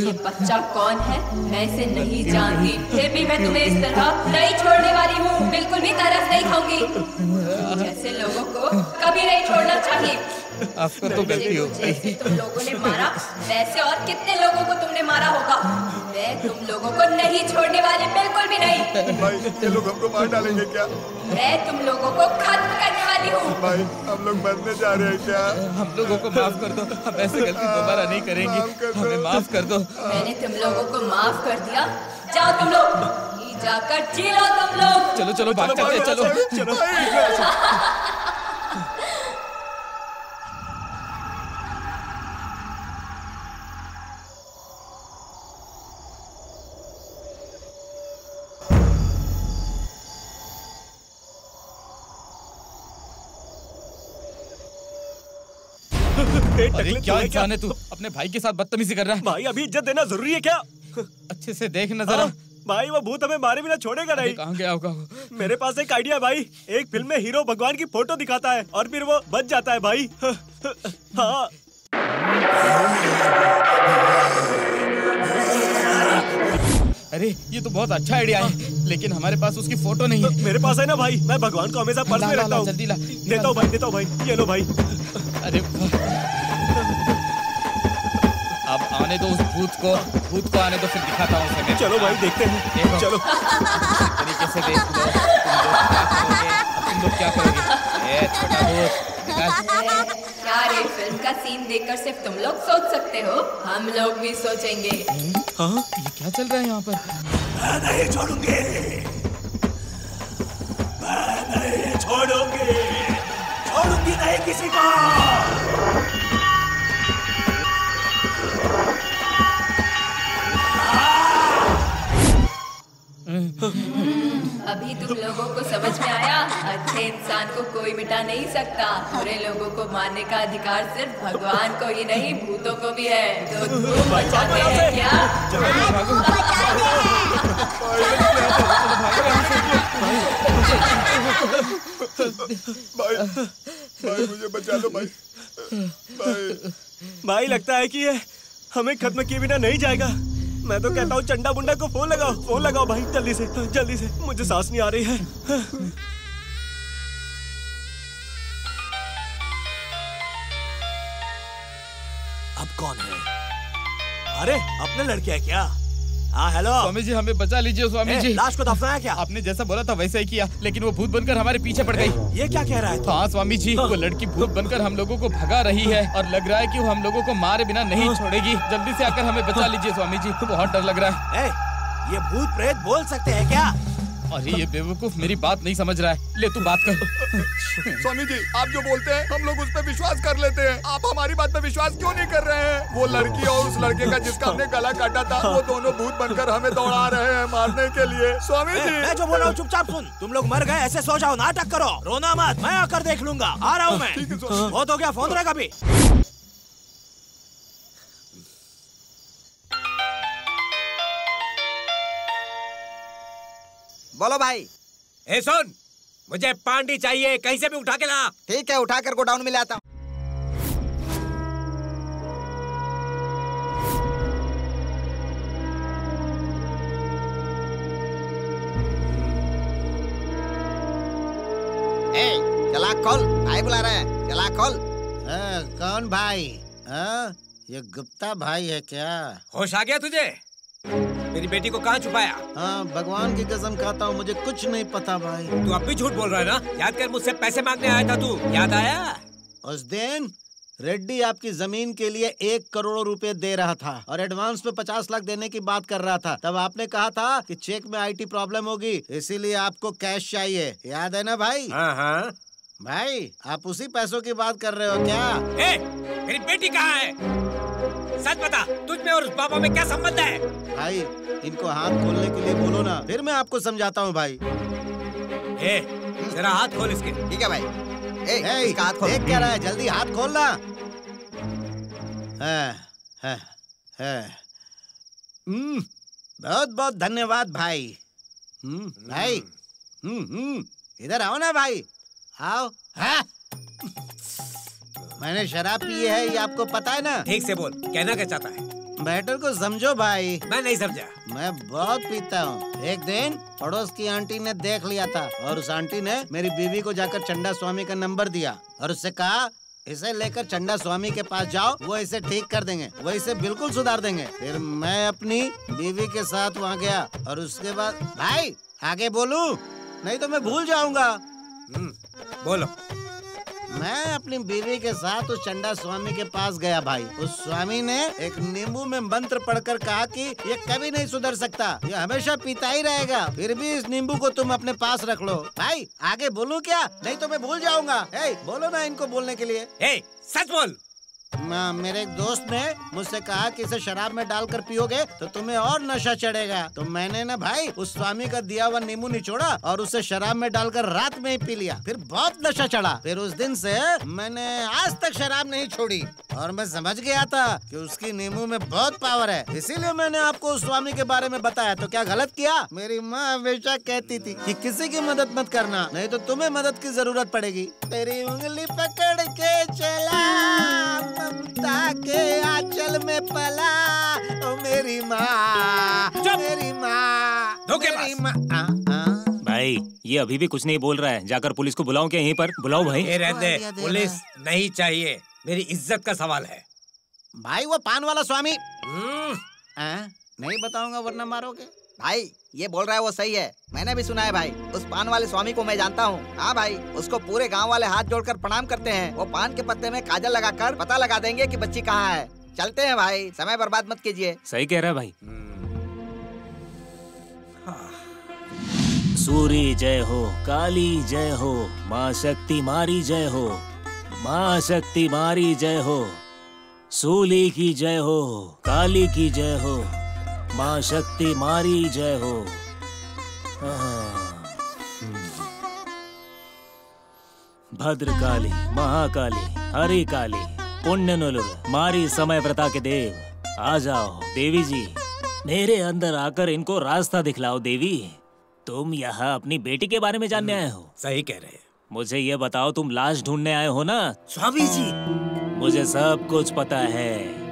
ये बच्चा कौन है मैं इसे नहीं जानती, फिर भी मैं तुम्हें इस तरह नहीं छोड़ने वाली हूँ। बिल्कुल भी तरस नहीं खाऊंगी। जैसे लोगों को कभी नहीं छोड़ना चाहिए। आपको तो गलती हो गई। तुम लोगों ने मारा वैसे और कितने लोगों को तुमने मारा होगा। मैं तुम लोगों को नहीं छोड़ने वाली, बिल्कुल भी नहीं। भाई ये लोग हमको मार डालेंगे क्या? मैं तुम लोगों को खत्म करने वाली हूँ। भाई हम लोग मरने जा रहे हैं क्या? हम लोगों को माफ कर दो, हम ऐसे गलती दोबारा नहीं करेंगे, हमें माफ कर दो। मैंने तुम लोगों को माफ कर दिया, जाओ तुम लोग जाकर जी लो तुम लोग। चलो चलो भाग चलते, चलो चलो। अरे क्या इंसान है तू, अपने भाई के साथ बदतमीजी कर रहा है। भाई अभी इज्जत देना जरूरी है क्या? अच्छे से देख न जरा। भाई वो भूत हमें मारे बिना छोड़ेगा नहीं। कहाँ गया होगा? मेरे पास एक आइडिया है भाई। एक फिल्म में हीरो भगवान की फोटो दिखाता है और फिर वो बच जाता है भाई। हाँ अरे ये तो बहुत अच्छा आइडिया है, लेकिन हमारे पास उसकी फोटो नहीं है। मेरे पास है ना भाई, मैं भगवान को हमेशा पर्स में रखता हूँ। जल्दी ला। देता हूँ भाई, देता हूँ भाई, ये लो भाई। अरे अब आने दो उस भूत को आने दो, फिर दिखाता हूँ उसे। चलो भाई देखते हैं, देखो चलो तरीके से देख लो। तुम लोग क्या करोगे? छोटा भूत क्या रे, फिल्म का सीन देखकर सिर्फ तुम लोग सोच सकते हो, हम लोग भी सोचेंगे। हाँ ये क्या चल रहा है यहाँ पर? मैं नहीं छोड़ूंगी, मैं नहीं छोड़ूंगी, छोड़ूंगी नहीं किसी को। अभी तुम लोगों को समझ में आया, अच्छे इंसान को कोई मिटा नहीं सकता। बुरे लोगों को मारने का अधिकार सिर्फ भगवान को ही नहीं, भूतों को भी है। तो तुम बचाते हैं क्या? भाई मुझे बचा लो भाई। भाई लगता है कि ये हमें खत्म किए बिना नहीं जाएगा। मैं तो कहता हूँ चंडा बुंडा को फोन लगाओ भाई, जल्दी से, मुझे सांस नहीं आ रही है। अब कौन है? अरे अपने लड़के है क्या? हाँ हेलो स्वामी जी, हमें बचा लीजिए स्वामी जी। लाश को दफनाया क्या? आपने जैसा बोला था वैसा ही किया, लेकिन वो भूत बनकर हमारे पीछे पड़ गई। ये क्या कह रहा है? हाँ स्वामी जी, वो लड़की भूत बनकर हम लोगों को भगा रही है और लग रहा है कि वो हम लोगों को मारे बिना नहीं छोड़ेगी। जल्दी से आकर हमें बचा लीजिए स्वामी जी, बहुत डर लग रहा है। ये भूत प्रेत बोल सकते हैं क्या? अरे ये बेवकूफ मेरी बात नहीं समझ रहा है। ले तू बात कर। स्वामी जी आप जो बोलते हैं हम लोग उस पर विश्वास कर लेते हैं, आप हमारी बात पर विश्वास क्यों नहीं कर रहे हैं? वो लड़की और उस लड़के का जिसका हमने गला काटा था, वो दोनों भूत बनकर हमें दौड़ा रहे हैं मारने के लिए। स्वामी जी मैं जो बोल रहा हूँ चुपचाप सुन। तुम लोग मर गए ऐसे सो जाओ, नाटक करो, रोना मत, मैं आकर देख लूंगा। आ रहा हूँ मैं। बहुत हो गया, फोन रहेगा भी। बोलो भाई। ए सुन, मुझे पांडी चाहिए, कहीं से भी उठा के ला। ठीक है, उठाकर गोडाउन में लाता हूँ। खोल, भाई बुला रहे हैं, चला खोल। कौन भाई? ये गुप्ता भाई है क्या? होश आ गया तुझे? मेरी बेटी को कहाँ छुपाया? हाँ, भगवान की कसम खाता हूँ, मुझे कुछ नहीं पता भाई। तू अब भी झूठ बोल रहा है ना? याद कर, मुझसे पैसे मांगने आया था तू, याद आया? उस दिन रेड्डी आपकी जमीन के लिए 1 करोड़ रुपए दे रहा था और एडवांस में 50 लाख देने की बात कर रहा था। तब आपने कहा था कि चेक में IT प्रॉब्लम होगी, इसीलिए आपको कैश चाहिए, याद है ना भाई? हाँ। भाई, आप उसी पैसों की बात कर रहे हो क्या? मेरी बेटी कहाँ है? सच बता, तुझ में और उस बाबा में क्या संबंध है? भाई, इनको हाथ खोलने के लिए बोलो ना, फिर मैं आपको समझाता हूँ भाई। जरा हाथ खोल इसके। ठीक है भाई। इसका हाथ खोल। देख क्या रहा है, जल्दी हाथ खोलना। बहुत बहुत धन्यवाद भाई। भाई, इधर आओ ना भाई, आओ। मैंने शराब पी है, ये आपको पता है ना? ठीक से बोल, कहना क्या चाहता है? मैटर को समझो भाई। मैं नहीं समझा। मैं बहुत पीता हूँ। एक दिन पड़ोस की आंटी ने देख लिया था और उस आंटी ने मेरी बीवी को जाकर चंडा स्वामी का नंबर दिया और उससे कहा, इसे लेकर चंडा स्वामी के पास जाओ, वो इसे ठीक कर देंगे, वो इसे बिल्कुल सुधार देंगे। फिर मैं अपनी बीवी के साथ वहाँ गया और उसके बाद भाई आगे बोलूं, नहीं तो मैं भूल जाऊंगा। बोलो। मैं अपनी बीवी के साथ उस चंडा स्वामी के पास गया भाई। उस स्वामी ने एक नींबू में मंत्र पढ़कर कहा कि ये कभी नहीं सुधर सकता, ये हमेशा पीता ही रहेगा, फिर भी इस नींबू को तुम अपने पास रख लो। भाई आगे बोलूं क्या? नहीं तो मैं भूल जाऊंगा। बोलो ना इनको बोलने के लिए। सच बोल। मेरे एक दोस्त ने मुझसे कहा कि इसे शराब में डालकर पियोगे तो तुम्हें और नशा चढ़ेगा, तो मैंने ना भाई उस स्वामी का दिया हुआ नींबू निचोड़ा और उसे शराब में डालकर रात में ही पी लिया, फिर बहुत नशा चढ़ा। फिर उस दिन से मैंने आज तक शराब नहीं छोड़ी और मैं समझ गया था कि उसकी नींबू में बहुत पावर है, इसीलिए मैंने आपको उस स्वामी के बारे में बताया। तो क्या गलत किया? मेरी माँ हमेशा कहती थी कि किसी की मदद मत करना, नहीं तो तुम्हें मदद की जरूरत पड़ेगी। तेरी उंगली पकड़ के चला, ममता के आंचल में पला, ओ मेरी माँ, मेरी माँ, मेरी माँ। भाई, ये अभी भी कुछ नहीं बोल रहा है, जाकर पुलिस को बुलाऊं क्या? यहीं पर बुलाओ भाई। रहने दे, पुलिस नहीं चाहिए, मेरी इज्जत का सवाल है। भाई वो पान वाला स्वामी नहीं बताऊंगा वरना मारोगे। भाई ये बोल रहा है वो सही है, मैंने भी सुना है भाई। उस पान वाले स्वामी को मैं जानता हूँ। हाँ भाई, उसको पूरे गांव वाले हाथ जोड़कर प्रणाम करते हैं। वो पान के पत्ते में काजल लगाकर पता लगा देंगे कि बच्ची कहाँ है। चलते हैं भाई, समय बर्बाद मत कीजिए। सही कह रहा है भाई। सूरी जय हो, काली जय हो, माँ शक्ति मारी जय हो, माँ शक्ति मारी जय हो, सूली की जय हो, काली की जय हो, माँ शक्ति मारी जय हो। भद्रकाली, महाकाली, हरि काली, पुण्य नुलुर, मारी समय व्रता के देव, आ जाओ देवी जी, मेरे अंदर आकर इनको रास्ता दिखलाओ। देवी, तुम यहाँ अपनी बेटी के बारे में जानने आए हो? सही कह रहे हैं। मुझे ये बताओ, तुम लाश ढूंढने आए हो ना? स्वामी जी, मुझे सब कुछ पता है।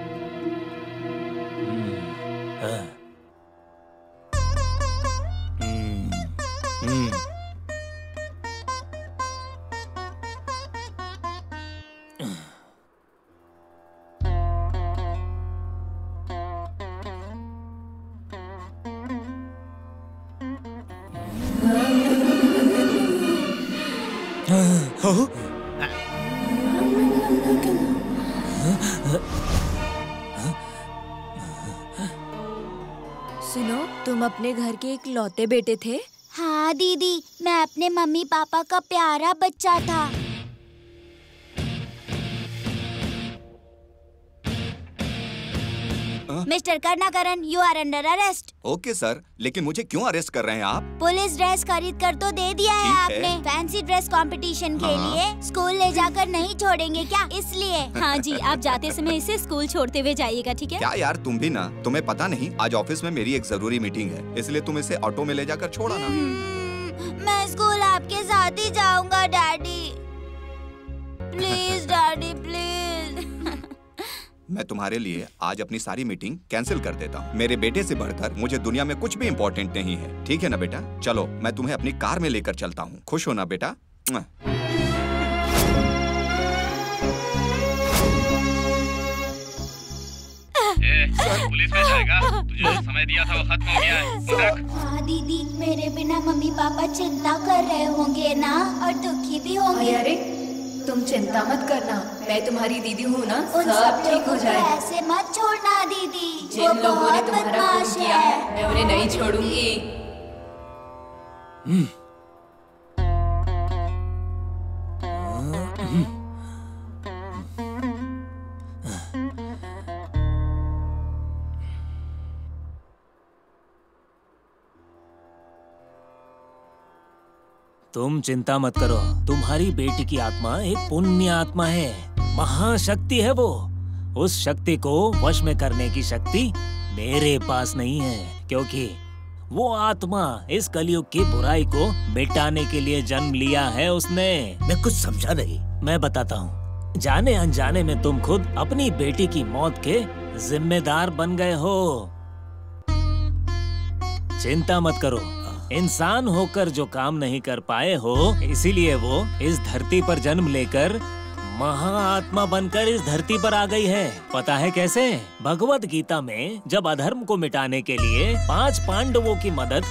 सुनो, तुम अपने घर के इकलौते बेटे थे? हाँ दीदी, मैं अपने मम्मी पापा का प्यारा बच्चा था। Mister Karunakaran, you are under arrest. Okay sir, लेकिन मुझे क्यों अरेस्ट कर रहे हैं आप? पुलिस ड्रेस खरीद कर तो दे दिया है आपने। फैंसी ड्रेस कंपटीशन के लिए स्कूल ले जाकर नहीं छोड़ेंगे क्या, इसलिए? हाँ जी, आप जाते समय इसे स्कूल छोड़ते हुए जाइएगा, ठीक है? क्या यार, तुम भी ना, तुम्हें पता नहीं आज ऑफिस में मेरी एक जरूरी मीटिंग है, इसलिए तुम इसे ऑटो में ले जाकर छोड़ा ना। मैं स्कूल आपके साथ ही जाऊंगा डैडी। Please daddy, please. मैं तुम्हारे लिए आज अपनी सारी मीटिंग कैंसिल कर देता हूँ। मेरे बेटे से बढ़कर मुझे दुनिया में कुछ भी इम्पोर्टेंट नहीं है, ठीक है ना बेटा? चलो, मैं तुम्हें अपनी कार में लेकर चलता हूँ। खुश हो ना बेटा? पुलिस में जाएगा। तुझे जो समय दिया था वो खत्म हो गया है। हाँ दीदी, मेरे बिना मम्मी पापा चिंता कर रहे होंगे ना, और दुखी भी होंगे। अरे तुम चिंता मत करना, मैं तुम्हारी दीदी हूँ ना, उन सब ठीक हो जाएगा। ऐसे मत छोड़ना दीदी, जिन लोगों ने तुम्हारा खून किया है मैं उन्हें नहीं छोड़ूंगी। तुम चिंता मत करो, तुम्हारी बेटी की आत्मा एक पुण्य आत्मा है, महाशक्ति है वो। उस शक्ति को वश में करने की शक्ति मेरे पास नहीं है, क्योंकि वो आत्मा इस कलयुग की बुराई को मिटाने के लिए जन्म लिया है उसने। मैं कुछ समझा नहीं। मैं बताता हूँ, जाने अनजाने में तुम खुद अपनी बेटी की मौत के जिम्मेदार बन गए हो। चिंता मत करो, इंसान होकर जो काम नहीं कर पाए हो, इसीलिए वो इस धरती पर जन्म लेकर महाआत्मा बनकर इस धरती पर आ गई है। पता है कैसे? भगवत गीता में जब अधर्म को मिटाने के लिए 5 पांडवों की मदद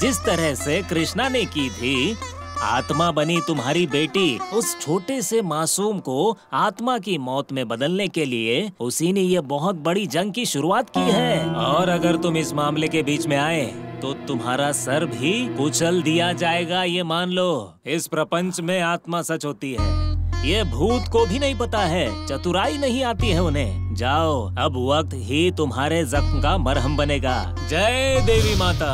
जिस तरह से कृष्णा ने की थी, आत्मा बनी तुम्हारी बेटी। उस छोटे से मासूम को आत्मा की मौत में बदलने के लिए उसी ने ये बहुत बड़ी जंग की शुरुआत की है। और अगर तुम इस मामले के बीच में आए तो तुम्हारा सर भी कुचल दिया जाएगा, ये मान लो। इस प्रपंच में आत्मा सच होती है, ये भूत को भी नहीं पता है, चतुराई नहीं आती है उन्हें। जाओ, अब वक्त ही तुम्हारे जख्म का मरहम बनेगा। जय देवी माता।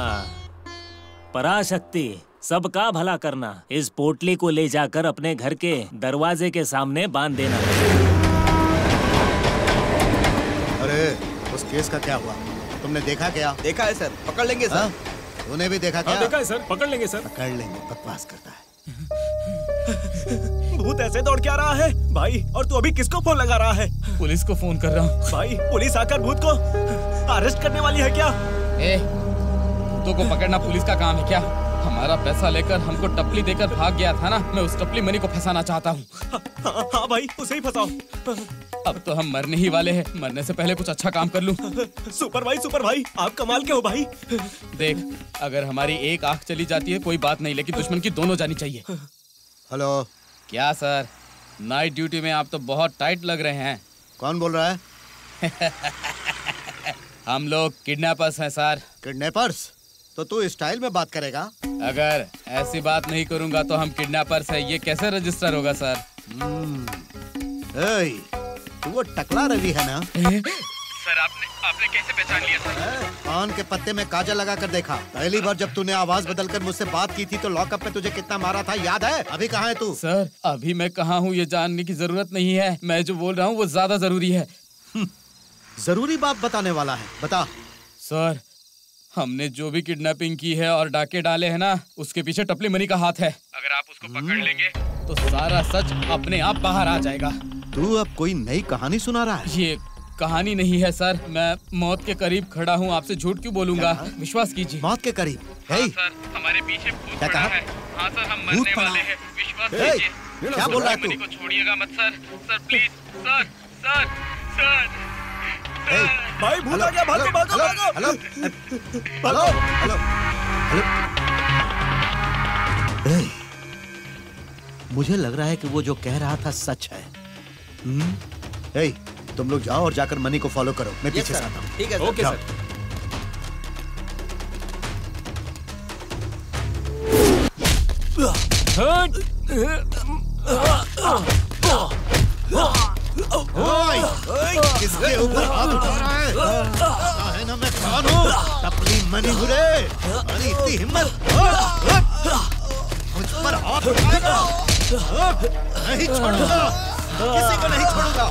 पराशक्ति सबका भला करना। इस पोटली को ले जाकर अपने घर के दरवाजे के सामने बांध देना। अरे उस केस का क्या हुआ? तुमने देखा क्या? देखा है सर, पकड़ लेंगे सर। तूने भी देखा क्या? देखा है सर, पकड़ लेंगे सर। पकड़ लेंगे, बकवास करता है। भूत ऐसे दौड़ क्या रहा है भाई? और तू अभी किसको फोन लगा रहा है? पुलिस को फोन कर रहा हूँ। भाई पुलिस आकर भूत को अरेस्ट करने वाली है क्या? भूतों को पकड़ना पुलिस का काम है क्या? हमारा पैसा लेकर हमको टपली देकर भाग गया था ना, मैं उस टपली मनी को फंसाना चाहता हूँ। हाँ भाई, उसे ही फंसाओ। अब तो हम मरने ही वाले हैं, मरने से पहले कुछ अच्छा काम कर लूँ। सुपर भाई, आप कमाल के हो भाई। देख, अगर हमारी एक आंख चली जाती है कोई बात नहीं, लेकिन दुश्मन की दोनों जानी चाहिए। हेलो। क्या सर, नाइट ड्यूटी में आप तो बहुत टाइट लग रहे हैं। कौन बोल रहा है? हम लोग किडनैपर्स हैं सर। किडनैपर्स? तो तू स्टाइल में बात करेगा? अगर ऐसी बात नहीं करूंगा तो हम किडनैपर्स हैं, ये कैसे रजिस्टर होगा सर? तू वो टकला रवि है ना? सर आपने कैसे पहचान लिया सर? कान के पत्ते में काजल लगा कर देखा। पहली बार जब तूने आवाज बदलकर मुझसे बात की थी तो लॉकअप में तुझे कितना मारा था, याद है? अभी कहाँ है तू? सर अभी मैं कहाँ हूँ ये जानने की जरूरत नहीं है, मैं जो बोल रहा हूँ वो ज्यादा जरूरी है। जरूरी बात बताने वाला है, बता। सर हमने जो भी किडनैपिंग की है और डाके डाले हैं ना, उसके पीछे टपली मनी का हाथ है। अगर आप उसको पकड़ लेंगे तो सारा सच अपने आप बाहर आ जाएगा। तू अब कोई नई कहानी सुना रहा है? ये कहानी नहीं है सर, मैं मौत के करीब खड़ा हूँ, आपसे झूठ क्यों बोलूँगा? विश्वास कीजिए। मौत के करीब? हाँ सर, हमारे पीछे भूत पड़ा है। हाँ सर, हम मरने वाले हैं, विश्वास कीजिए। क्या बोल रहा है तू? मनी को छोड़िएगा मत sir, sir please, sir sir sir. भाई भूत आ गया, भागो भागो भागो। Hello hello hello hello. मुझे लग रहा है कि वो जो कह रहा था सच है। तुम लोग जाओ और जाकर मनी को फॉलो करो, मैं पीछे से आता हूँ। ठीक है सर। Okay sir. किसके ऊपर हाथ उठा रहा है ना? मैं कौन हूँ? टपली मनी हुरे, अरे इतनी हिम्मत मुझ पर हाथ उठाएगा? नहीं छोड़ूंगा, किसी को नहीं छोड़ूंगा।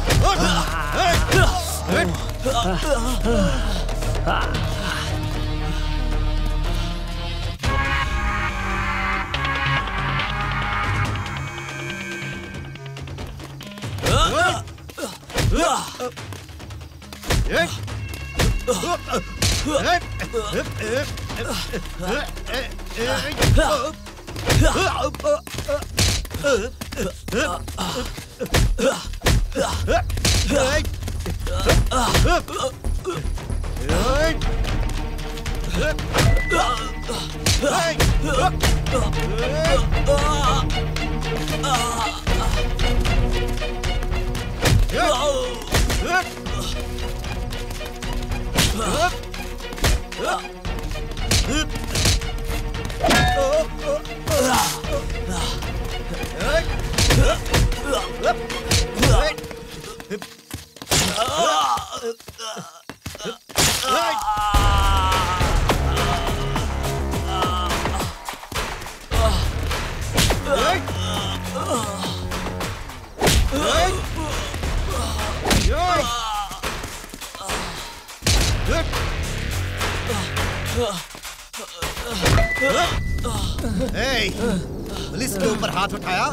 पुलिस के ऊपर हाथ उठाया?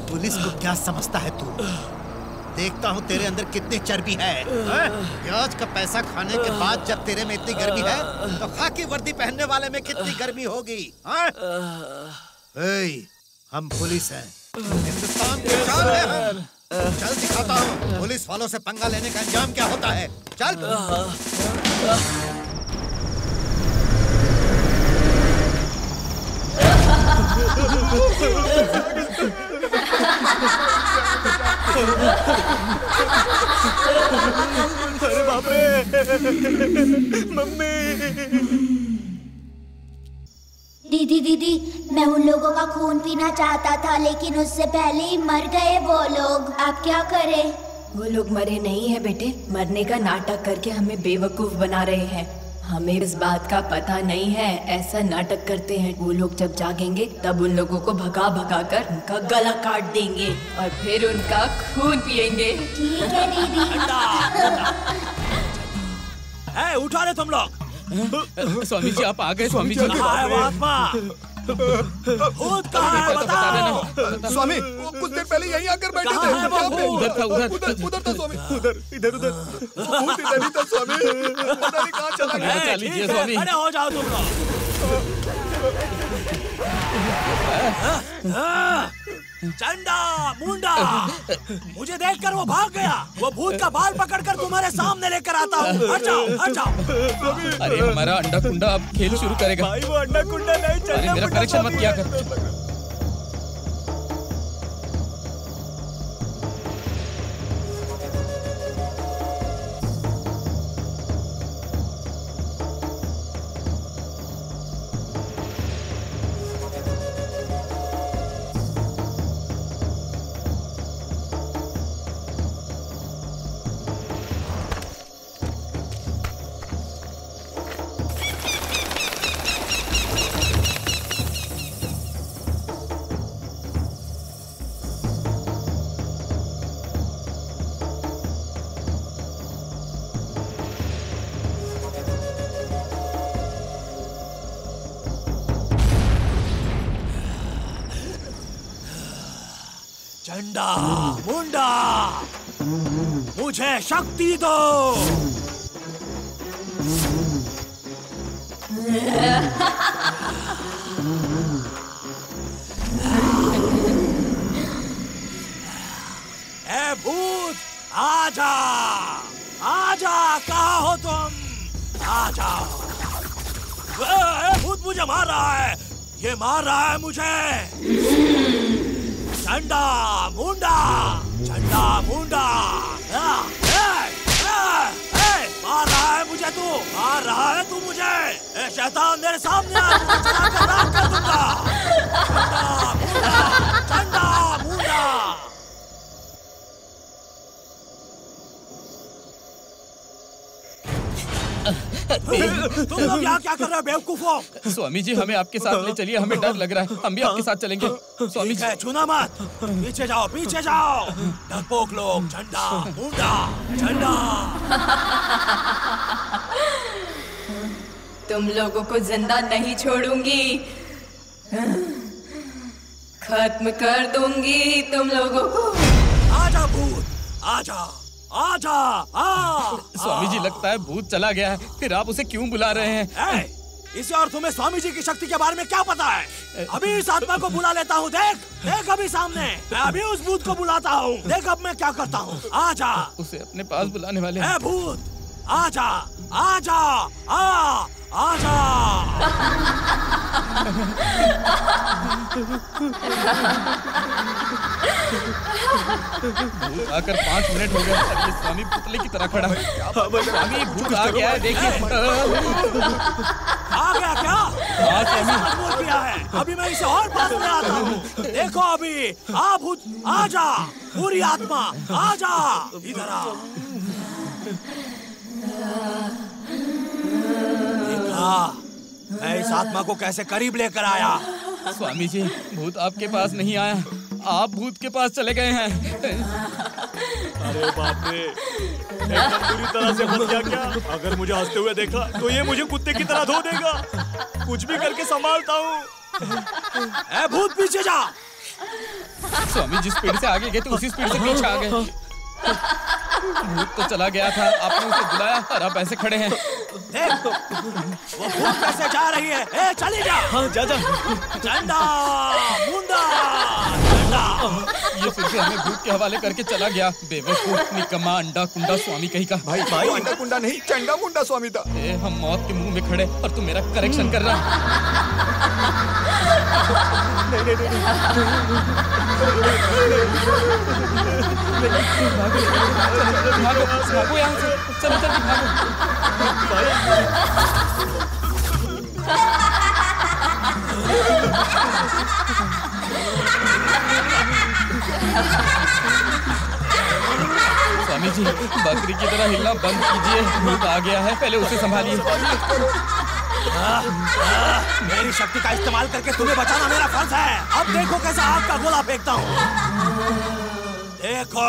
पुलिस को क्या समझता है तू? देखता हूँ तेरे अंदर कितनी चर्बी है। प्याज का पैसा खाने के बाद जब तेरे में इतनी गर्मी है तो खाकी वर्दी पहनने वाले में कितनी गर्मी होगी? हम पुलिस हैं, हिंदुस्तान के शान हैं हम। चल दिखाता हूँ पुलिस वालों से पंगा लेने का अंजाम क्या होता है। चल। अरे बाप रे, मम्मी। दीदी मैं उन लोगों का खून पीना चाहता था, लेकिन उससे पहले ही मर गए वो लोग। आप क्या करें? वो लोग मरे नहीं है बेटे, मरने का नाटक करके हमें बेवकूफ बना रहे हैं। हमें इस बात का पता नहीं है, ऐसा नाटक करते हैं। वो लोग जब जागेंगे तब उन लोगों को भगा भगा कर उनका गला काट देंगे और फिर उनका खून पिएंगे। ठीक है दीदी। उठा रहे तुम लोग। स्वामी जी आप आ गए। स्वामी जी कहाँ है वो आत्मा? भूत कहाँ है बताओ। स्वामी वो कुछ देर पहले यहीं आकर बैठे थे। उधर था स्वामी, इधर भूत इधर ही था स्वामी, पता नहीं कहाँ चला गया। बचा लीजिए स्वामी। अरे हो जाओ तुम लोग। चंडा मुंडा, मुझे देखकर वो भाग गया। वो भूत का बाल पकड़कर तुम्हारे सामने लेकर आता हूँ। हट जाओ, हट जाओ। अरे हमारा अंडा कुंडा अब खेल शुरू करेगा। भाई वो अंडा कुंडा नहीं, अरे मेरा करेक्शन मत किया कर। चंडा मुंडा, मुझे शक्ति दो। ए भूत आजा, आजा, कहाँ हो तुम? आ जाओ। भूत मुझे मार रहा है, ये मार रहा है मुझे। चंडा मुंडा, चंडा मुंडा, मार रहा है मुझे तू, मार रहा है तू मुझे। ए शैतान मेरे सामने आ, तुझे चलाकर राख कर दूंगा। चंडा मुंडा। तुम लोग यहाँ क्या कर रहे हो बेवकूफों? स्वामी जी हमें आपके साथ ले चलिए, हमें डर लग रहा है। हम भी आपके साथ चलेंगे। स्वामी जी छूना मत, पीछे जाओ, पीछे जाओ। डरपोक लोग, झंडा मुंडा, झंडा। तुम लोगों को जिंदा नहीं छोड़ूंगी, खत्म कर दूंगी तुम लोगों को। आजा भूत, आजा, आजा, आ। स्वामी जी लगता है भूत चला गया है, फिर आप उसे क्यों बुला रहे हैं? इसे और तुम्हें स्वामी जी की शक्ति के बारे में क्या पता है? अभी इस आत्मा को बुला लेता हूँ। देख, देख अभी सामने। मैं अभी उस भूत को बुलाता हूँ। देख अब मैं क्या करता हूँ। आजा। उसे अपने पास बुलाने वाले हैं। भूत आजा आजा आजा। भूत आकर 5 मिनट हो गए, अब ये स्वामी पुतले की तरह खड़ा है। स्वामी भूत आ गया है, देखिए। आ गया क्या? हाँ स्वामी। मजबूर किया है, अभी मैं इसे और पास में आता हूँ। देखो अभी, आ भूत आजा, पूरी आत्मा आजा, इधर आ। देखा मैं इस आत्मा को कैसे करीब लेकर आया। स्वामी जी, भूत आपके पास नहीं आया, आप भूत के पास चले गए हैं। अरे बाप रे, एकदम पूरी तरह से फंस गया क्या? अगर मुझे हंसते हुए देखा तो ये मुझे कुत्ते की तरह धो देगा। कुछ भी करके संभालता हूँ। ए भूत पीछे जा। स्वामी जिस स्पीड से आगे गए थे उसी स्पीड से पीछे आ गए। भूत तो चला गया था, आपने उसे बुलाया और आप ऐसे खड़े हैं। देख, वो भूत कैसे जा रही है। ए चली जा। हाँ जा जा। चंदा मुंडा चंदा। ये फिर से हमें भूत के हवाले करके चला गया। बेवकूफ, निकम्मा, अंडा कुंडा स्वामी कहीं का। भाई वो अंडा कुंडा नहीं, चंडा मुंडा स्वामी था। हम मौत के मुंह में खड़े और तू मेरा करेक्शन कर रहा है। भागो भागो यहाँ से, चलो जल्दी भागो। स्वामी जी, बकरी की तरह हिलना बंद कीजिए, भूत आ गया है, पहले उसे संभालिए। मेरी शक्ति का इस्तेमाल करके तुम्हें बचाना मेरा फर्ज है। अब देखो कैसा आग का गोला फेंकता हूँ। देखो।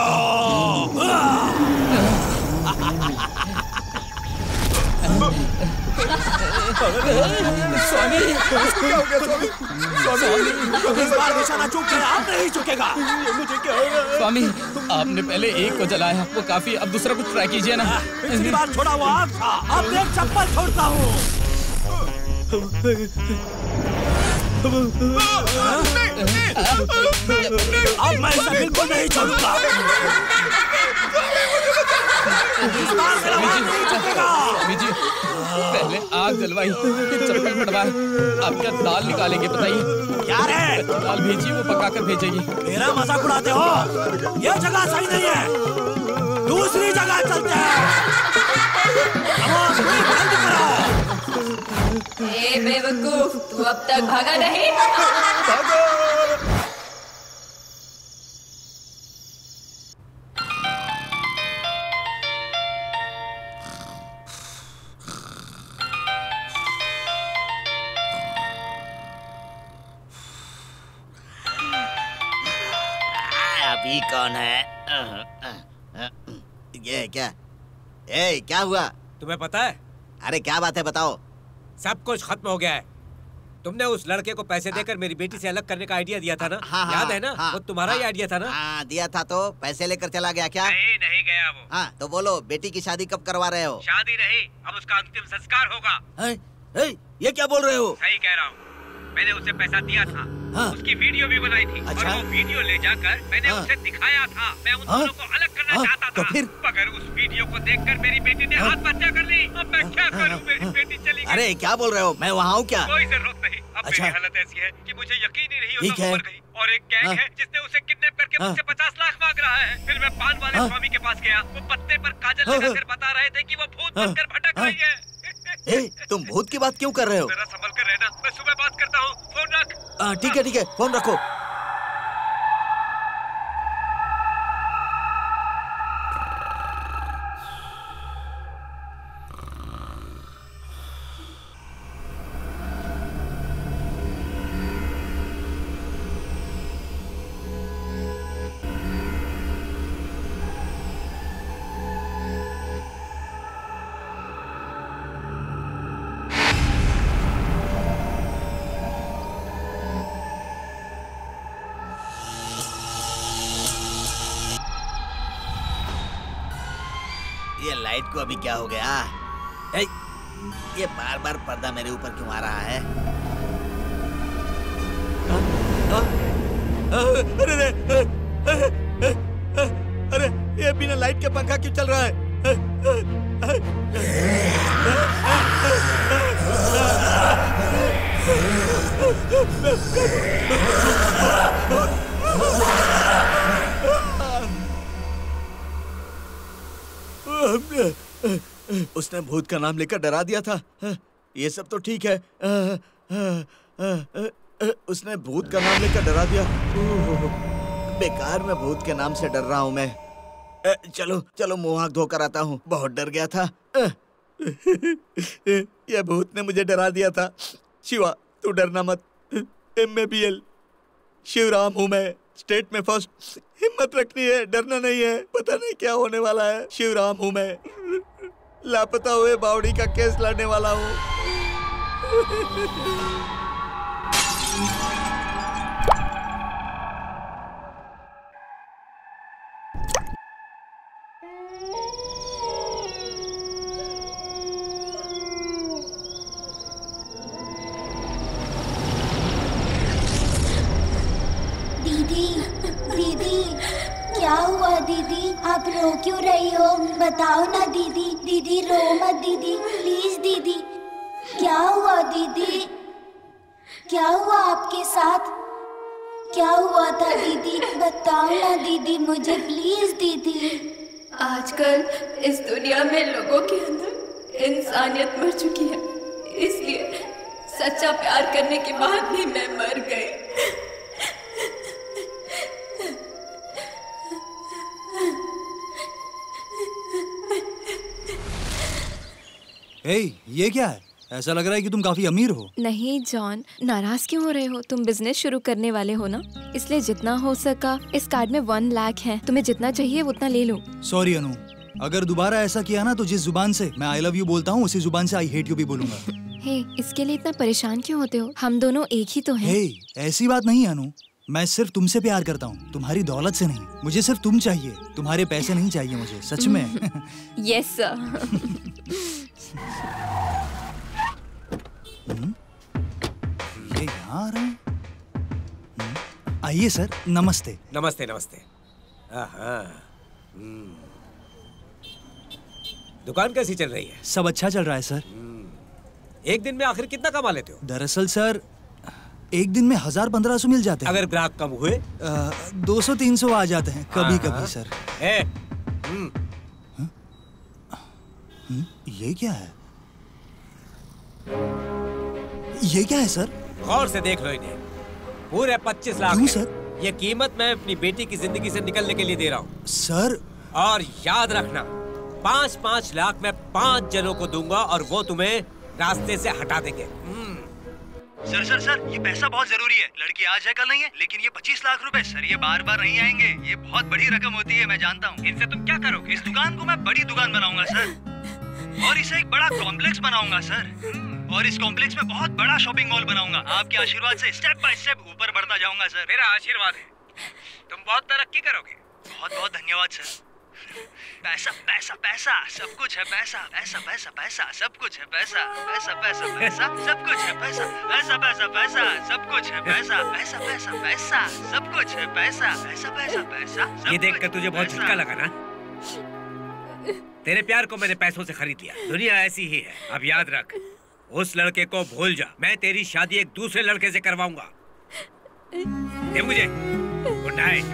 स्वामी क्या हो गया स्वामी? स्वामी इस बार निशाना चूक गया, अब नहीं चुकेगा। मुझे क्या होगा? स्वामी आपने पहले एक को जलाया, वो काफी, अब दूसरा कुछ ट्राई कीजिए ना। पिछली बार छोड़ा वो आग था, अब देख चप्पल छोड़ता हूँ। अब मैं इसे बिल्कुल नहीं छोड़ूंगा। इस बार मेरा वार नहीं चुकेगा। स्वामी जी, पहले आग जलवाई, फिर चप्पल पड़वाए, अब क्या दाल निकालेंगे बताइए? क्या रे? दाल भेजिए, वो पकाकर भेजेगी। मेरा मजाक उड़ाते हो? ये जगह सही नहीं है, दूसरी जगह चलते हैं। जल्दी करो। ए बेवकूफ, तू अब तक भागा नहीं? अभी कौन है? ये क्या? ए क्या हुआ? तुम्हें पता है? अरे क्या बात है, बताओ। सब कुछ खत्म हो गया है। तुमने उस लड़के को पैसे देकर मेरी बेटी से अलग करने का आइडिया दिया था ना? हाँ, याद है ना? हाँ, वो तुम्हारा ही आइडिया था ना? हाँ दिया था। तो पैसे लेकर चला गया क्या? नहीं गया वो। हाँ तो बोलो, बेटी की शादी कब करवा रहे हो? शादी नहीं, अब उसका अंतिम संस्कार होगा। ये क्या बोल रहे हो? सही कह रहा हूँ। मैंने उसे पैसा दिया था। हाँ। उसकी वीडियो भी बनाई थी। अच्छा? और वो वीडियो ले जाकर मैंने उसे दिखाया था। मैं उन दोनों को अलग करना चाहता था। फिर? मगर उस वीडियो को देखकर मेरी बेटी ने आत्महत्या कर ली। अब मैं क्या करूं? मेरी बेटी चली गई। अरे क्या बोल रहे हो? मैं वहाँ हूँ क्या? कोई जरूरत नहीं। अब मेरी हालत ऐसी है कि मुझे यकीन ही नहीं होता वो मर गई। और एक गैंग है जिसने उसे किडनैप करके मुझसे 50 लाख मांग रहा है। फिर मैं पान वाले स्वामी के पास गया। वो पत्ते पर काजल लगाकर बता रहे थे कि वो भूत बनकर भटक रही है। तुम भूत की बात क्यों कर रहे हो? जरा संभल कर रहना, मैं सुबह बात करता हूँ। फोन रख। ठीक है, फोन रखो। ये लाइट को अभी क्या हो गया? ये बार बार पर्दा मेरे ऊपर क्यों आ रहा है? अरे ये बिना लाइट के पंखा क्यों चल रहा है? उसने भूत का नाम लेकर डरा दिया था। ये सब तो ठीक है। उसने भूत का नाम लेकर डरा दिया। बेकार में भूत के नाम से डर रहा हूँ मैं। चलो चलो मुंह हाथ धोकर आता हूँ, बहुत डर गया था। यह भूत ने मुझे डरा दिया था। शिवा तू डरना मत। MABL शिवराम हूँ मैं, स्टेट में फर्स्ट। हिम्मत रखनी है, डरना नहीं है। पता नहीं क्या होने वाला है। शिवराम हूँ मैं, लापता हुए बावड़ी का केस लड़ने वाला हूँ। दीदी दीदी क्या हुआ दीदी? आप रो क्यों रही हो? बताओ ना दीदी। दीदी रो मत दीदी, प्लीज दीदी। क्या हुआ दीदी? क्या हुआ आपके साथ? क्या हुआ था दीदी? बताओ ना दीदी मुझे, प्लीज दीदी। आजकल इस दुनिया में लोगों के अंदर इंसानियत मर चुकी है, इसलिए सच्चा प्यार करने के बाद भी मैं मर गई। ये क्या है? ऐसा लग रहा है कि तुम काफी अमीर हो। नहीं जॉन, नाराज क्यों हो रहे हो? तुम बिजनेस शुरू करने वाले हो ना, इसलिए जितना हो सका। इस कार्ड में 1 लाख है, तुम्हें जितना चाहिए उतना ले लो। सॉरी अनु, अगर दोबारा ऐसा किया ना तो जिस जुबान से मैं आई लव यू बोलता हूँ उसी जुबान से आई हेट यू भी बोलूंगा। हे, इसके लिए इतना परेशान क्यों होते हो? हम दोनों एक ही तो हैं। ऐसी बात नहीं अनु, मैं सिर्फ तुमसे प्यार करता हूँ, तुम्हारी दौलत से नहीं। मुझे सिर्फ तुम चाहिए, तुम्हारे पैसे नहीं चाहिए मुझे, सच में। Yes sir. ये यहाँ आ रहे हैं। आइए सर, नमस्ते। नमस्ते नमस्ते। दुकान कैसी चल रही है? सब अच्छा चल रहा है सर। एक दिन में आखिर कितना कमा लेते हो? दरअसल सर एक दिन में 1000-1500 मिल जाते हैं। अगर ग्राहक कम हुए 200-300 आ जाते हैं कभी कभी सर। ये क्या है? ये क्या है सर? गौर से देख लो इन्हें। पूरे 25 लाख क्यों है। सर? ये कीमत मैं अपनी बेटी की जिंदगी से निकलने के लिए दे रहा हूँ सर। और याद रखना, 5-5 लाख मैं 5 जनों को दूंगा और वो तुम्हें रास्ते से हटा देंगे। सर सर सर, ये पैसा बहुत जरूरी है। लड़की आज है कल नहीं है, लेकिन ये 25 लाख रुपए सर, ये बार बार नहीं आएंगे। ये बहुत बड़ी रकम होती है, मैं जानता हूँ। इनसे तुम क्या करोगे? इस दुकान को मैं बड़ी दुकान बनाऊंगा सर, और इसे एक बड़ा कॉम्प्लेक्स बनाऊंगा सर, और इस कॉम्प्लेक्स में बहुत बड़ा शॉपिंग मॉल बनाऊंगा। आपके आशीर्वाद से स्टेप बाय स्टेप ऊपर बढ़ता जाऊंगा सर। मेरा आशीर्वाद है, तुम बहुत तरक्की करोगे। बहुत बहुत धन्यवाद सर। पैसा पैसा पैसा सब कुछ है। पैसा पैसा पैसा पैसा सब कुछ है। पैसा पैसा पैसा पैसा सब कुछ है। पैसा पैसा पैसा पैसा सब कुछ है। पैसा पैसा पैसा पैसा सब कुछ है। पैसा पैसा पैसा पैसा। ये देखकर तुझे बहुत झटका लगा ना? तेरे प्यार को मैंने पैसों से खरीद लिया। दुनिया ऐसी ही है। अब याद रख, उस लड़के को भूल जा। मैं तेरी शादी एक दूसरे लड़के से करवाऊंगा। दे मुझे। Good night.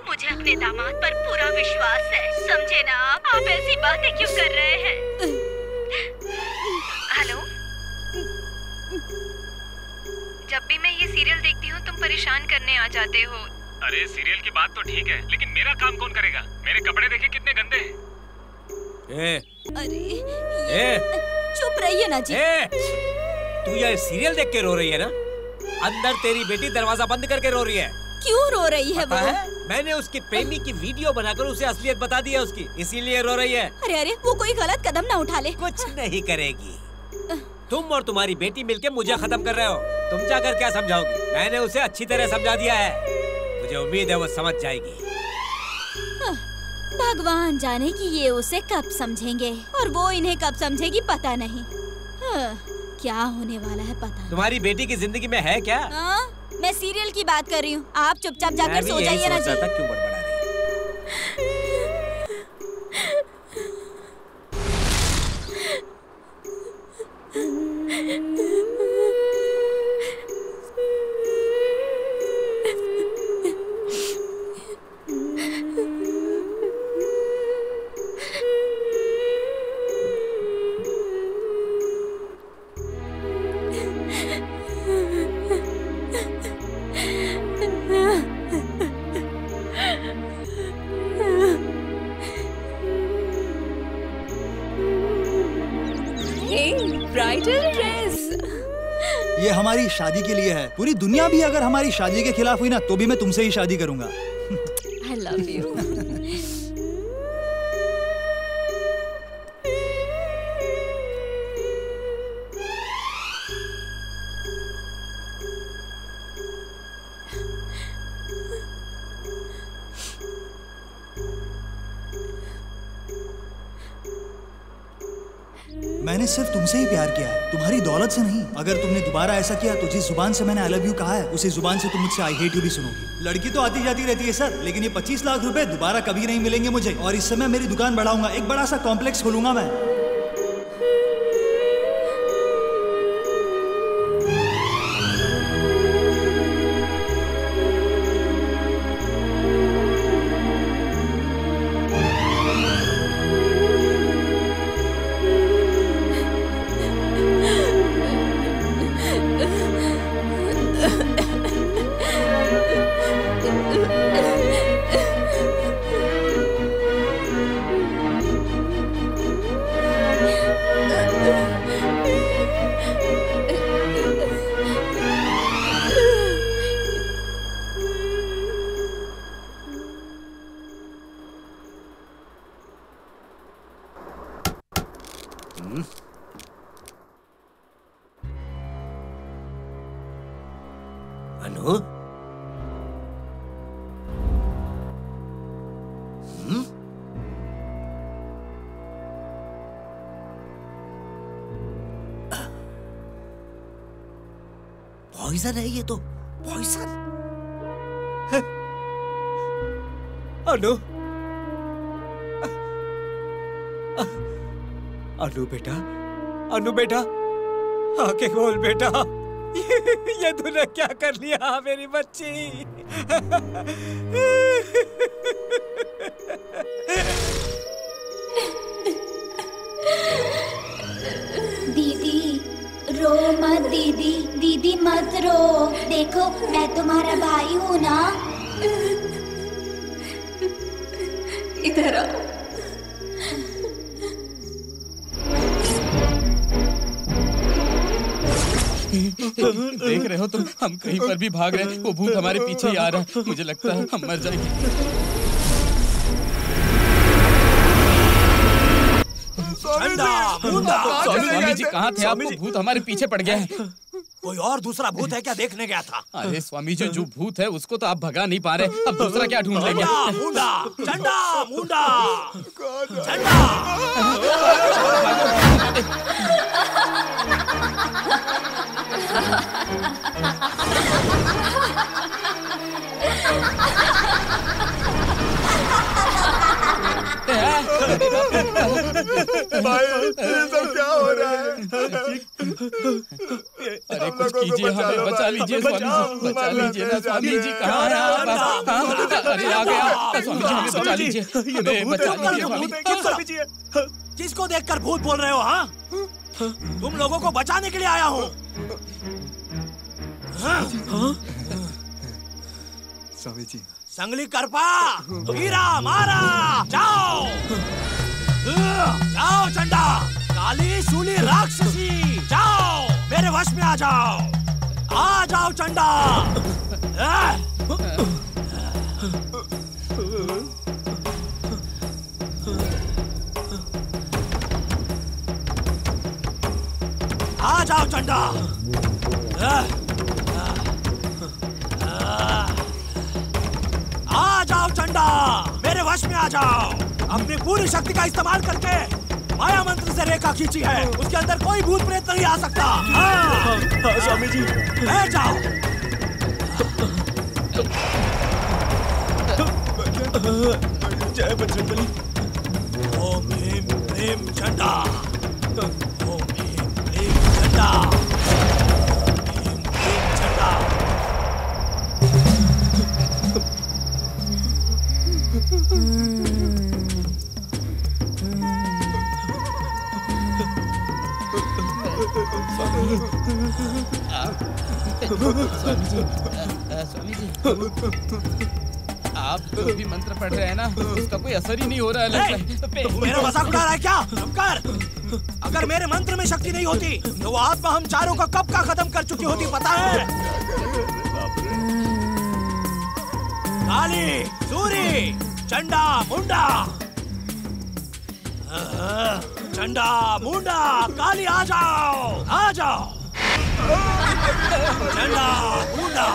मुझे अपने दामाद पर पूरा विश्वास है, समझे ना आप ऐसी बातें क्यों कर रहे हैं? हेलो, जब भी मैं ये सीरियल देखती हूँ तुम परेशान करने आ जाते हो। अरे सीरियल की बात तो ठीक है, लेकिन मेरा काम कौन करेगा? मेरे कपड़े देखे कितने गंदे हैं। अरे चुप रहिए ना जी। तू ये सीरियल देख के रो रही है ना? अंदर तेरी बेटी दरवाजा बंद करके रो रही है। क्यों रो रही है वो? मैंने उसके प्रेमी की वीडियो बनाकर उसे असलियत बता दी है उसकी, इसीलिए रो रही है। अरे अरे, वो कोई गलत कदम ना उठा ले। कुछ नहीं करेगी। तुम और तुम्हारी बेटी मिलके मुझे खत्म कर रहे हो। तुम जाकर क्या समझाओगी? मैंने उसे अच्छी तरह समझा दिया है। मुझे उम्मीद है वो समझ जाएगी। भगवान जाने कि ये उसे कब समझेंगे और वो इन्हें कब समझेगी पता नहीं। क्या होने वाला है पता नहीं। तुम्हारी बेटी की जिंदगी में है क्या? मैं सीरियल की बात कर रही हूँ। आप चुपचाप जाकर सो जाइए ना जी। क्यों बड़बड़ा रही है? ब्राइडल ड्रेस ये हमारी शादी के लिए है। पूरी दुनिया भी अगर हमारी शादी के खिलाफ हुई ना तो भी मैं तुमसे ही शादी करूंगा। I love you. मैंने सिर्फ तुमसे ही प्यार किया है, तुम्हारी दौलत से नहीं। अगर तुमने दोबारा ऐसा किया तो जिस जुबान से मैंने आई लव यू कहा है उसी जुबान से तुम मुझसे आई हेट यू भी सुनोगी। लड़की तो आती जाती रहती है सर, लेकिन ये 25 लाख रुपए दोबारा कभी नहीं मिलेंगे मुझे। और इस समय मेरी दुकान बढ़ाऊंगा, एक बड़ा सा कॉम्प्लेक्स खोलूंगा मैं। अनु? पॉइजन है ये तो, पॉइजन। अनु, अनु बेटा, अनु बेटा, आंखें खोल बेटा। ये तूने क्या कर लिया मेरी बच्ची? दीदी रो मत दीदी, दीदी मत रो। देखो मैं तुम्हारा भाई हूँ ना। इधर आओ। देख रहे हो तुम, हम कहीं पर भी भाग रहे हैं, वो भूत हमारे पीछे ही आ रहा है। मुझे लगता है हम मर जाएंगे। स्वामी जी कहाँ थे? आपको भूत हमारे पीछे पड़ गया है। कोई और दूसरा भूत है क्या देखने गया था? अरे स्वामी जी, जो भूत है उसको तो आप भगा नहीं पा रहे, अब दूसरा क्या ढूंढ लेंगे? मुंडा, चंडा, मुंडा, चंडा। भाई ये सब क्या हो रहा है? अरे कुछ कीजिए, हमें बचा लीजिए स्वामी जी, बचा लीजिए ना स्वामी जी। कहाँ है आप? अरे आ गया स्वामी जी, हमें बचा लीजिए, हमें बचा लीजिए स्वामी जी। किसको देखकर भूत बोल रहे हो? हाँ, तुम लोगों को बचाने के लिए आया हूँ। स्वामी जी, संगली करपा, हीरा मारा, जाओ जाओ चंडा, काली सूली राक्षसी, जाओ मेरे वश में आ जाओ चंडा। आ जाओ चंडा। आ जाओ चंडा, मेरे वश में आ जाओ। अपनी पूरी शक्ति का इस्तेमाल करके माया मंत्र से रेखा खींची है, उसके अंदर कोई भूत प्रेत नहीं आ सकता। हाँ स्वामी जी, बैठ जाओ। जय बजरंगबली। ओम ह्रीं क्लीं चंडा। ओम ह्रीं क्लीं चंडा। ह्रीं क्लीं चंडा। स्वामी जी, आप जो भी मंत्र पढ़ रहे हैं ना, उसका कोई असर ही नहीं हो रहा है। तू मेरा मजाक उड़ा रहा है क्या? चुप कर। अगर मेरे मंत्र में शक्ति नहीं होती तो वो आत्मा हम चारों को कब का खत्म कर चुकी होती, पता है? काली, सूरी, चंडा, मुंडा। चंडा, मुंडा, काली आ जाओ, आ जाओ। चंडा, मुंडा।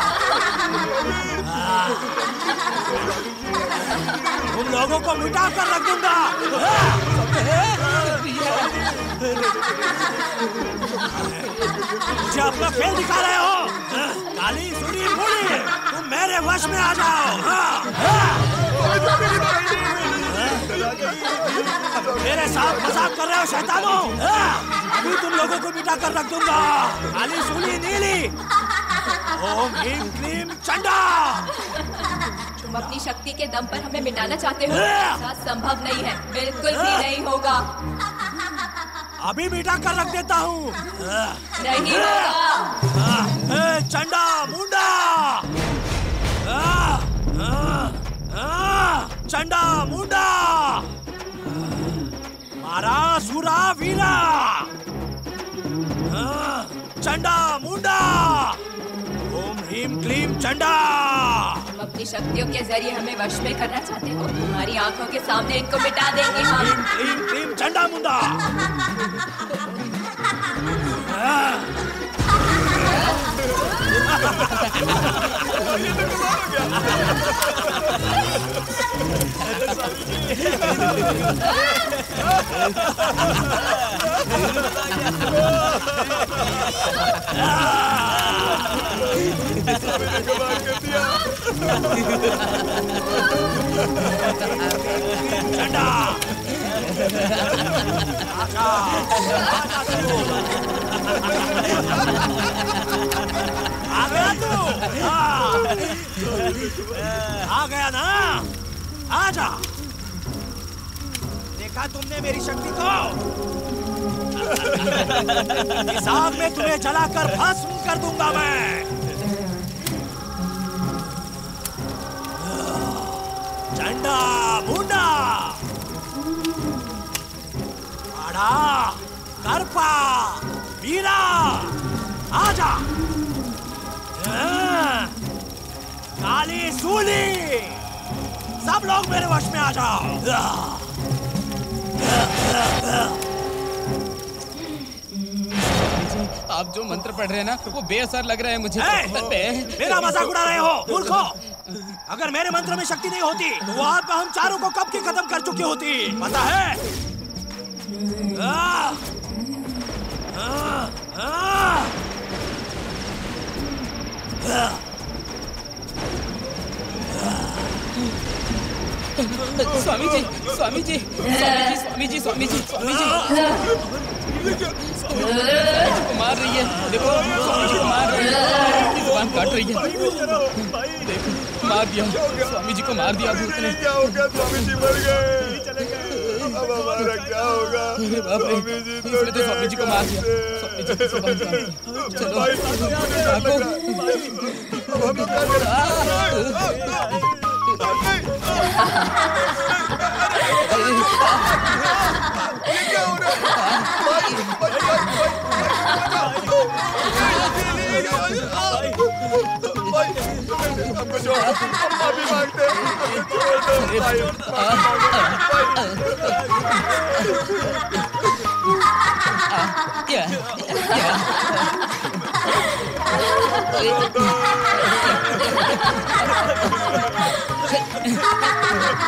उन लोगों को मिटा कर रख दूंगा। मुझे अपना फेल दिखा रहे हो? काली, सूरी, मुंडी, तुम मेरे वश में आ जाओ। मेरे साथ मजाक कर रहे हो शैतानों? अभी तुम लोगों को मिटा कर रख दूंगा। काली, सूली, नीली। ओम ह्रीं क्लीं चंडा। तुम अपनी शक्ति के दम पर हमें मिटाना चाहते हो? ऐसा संभव नहीं है, बिल्कुल भी नहीं होगा। अभी मिटा कर रख देता हूँ। नहीं होगा। चंडा, मुंडा। चंडा, मुंडा। मारा, सुरा, वीरा। चंडा, मुंडा। ओम ह्रीं क्लीं चंडा। तुम अपनी शक्तियों के जरिए हमें वश में करना चाहते हो? तुम्हारी आंखों के सामने इनको मिटा देंगे हम। ह्रीं क्लीं चंडा, मुंडा। चंडा, आ गया तू? आ गया ना? आजा। देखा तुमने मेरी शक्ति को? इस आग में तुम्हें जलाकर भस्म कर दूंगा मैं। चंडा, मुंडा, आड़ा, करपा, वीरा, आजा। काली, सूली, सब लोग मेरे वश में आ जाओ। आप जो मंत्र पढ़ रहे हैं ना, वो बेअसर लग रहा है मुझे। मेरा मजाक उड़ा रहे हो मूर्खों? अगर मेरे मंत्र में शक्ति नहीं होती तो वो आत्मा हम चारों को कब की खत्म कर चुकी होती, पता है? स्वामी जी, स्वामी जी, स्वामी जी, स्वामी जी, स्वामी जी, स्वामी जी को मार रही है। देखो, स्वामी जी को मार रही है, जुबान काट रही है। देखो, मार दिया, स्वामी जी को मार दिया भूत ने। क्या हो गया? स्वामी जी मर गए। अब हमारा क्या होगा? इसने तो स्वामी जी को मार दिया। स्वामी जी को मार दिया। चलो, भागो। अब हम क्या हो रहा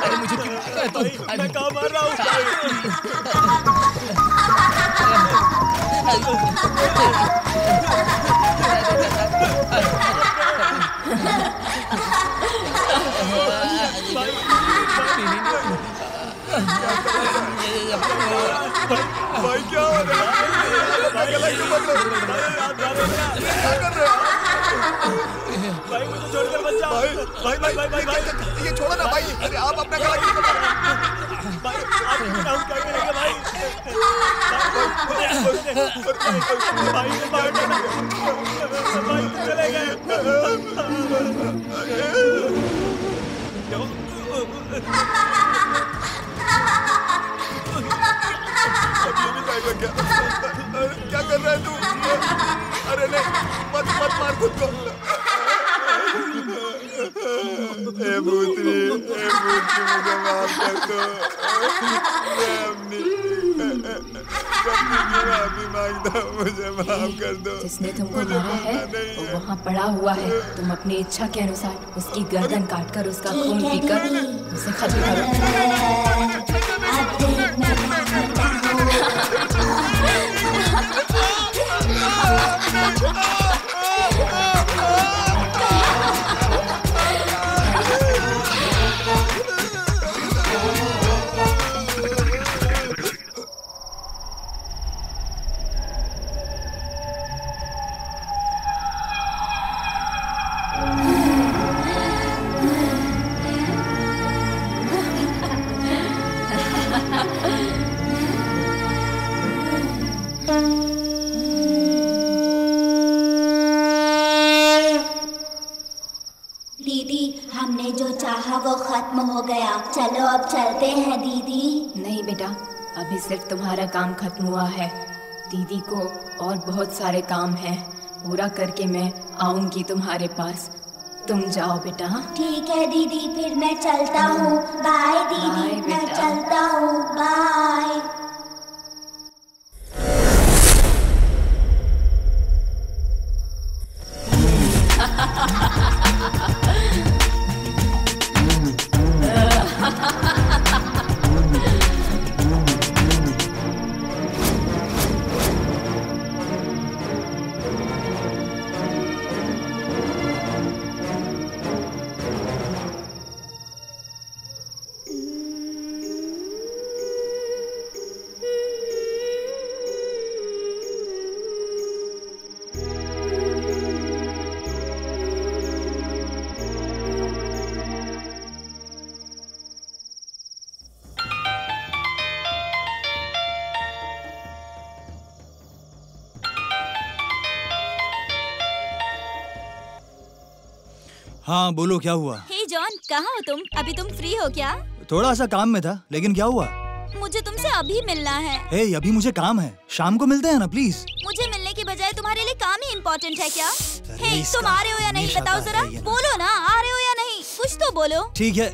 अरे मुझे क्यों मैं कहाँ मार रहा हूँ? भाई क्या हो रहा है? गला क्यों पकड़ रहे हो? क्या कर रहे हो? भाई मुझे छोड़कर बच जाओ। भाई ये छोड़ो ना भाई। अरे आप अपना गला क्यों पकड़ रहे हो? भाई आप बताओ क्या करेंगे भाई? भाई मार देना। भाई चले गए। क्या कर रहा है तू? अरे नहीं, मत मार खुद को। ए भूतनी मुझे माफ कर दो। मैं अपनी माफी मांगता हूँ, मुझे माफ कर दो। जिसने तुमको मारा है वो वहाँ पड़ा हुआ है। तुम अपनी इच्छा के अनुसार उसकी गर्दन काटकर उसका खून पीकर उसे खत्म करो। हमने जो चाहा वो खत्म हो गया। चलो अब चलते हैं दीदी। नहीं बेटा, अभी सिर्फ तुम्हारा काम खत्म हुआ है। दीदी को और बहुत सारे काम हैं, पूरा करके मैं आऊंगी तुम्हारे पास। तुम जाओ बेटा। ठीक है दीदी, फिर मैं चलता हूँ। बाय दीदी, मैं चलता हूँ। बाय। हाँ बोलो, क्या हुआ? हे जॉन, कहाँ हो तुम? अभी तुम फ्री हो क्या? थोड़ा सा काम में था, लेकिन क्या हुआ? मुझे तुमसे अभी मिलना है। हे, अभी मुझे काम है, शाम को मिलते हैं ना प्लीज। मुझे मिलने की बजाय तुम्हारे लिए काम ही इम्पोर्टेंट है क्या? हे, तुम आ रहे हो या नहीं बताओ जरा। बोलो ना, आ रहे हो या नहीं, कुछ तो बोलो। ठीक है,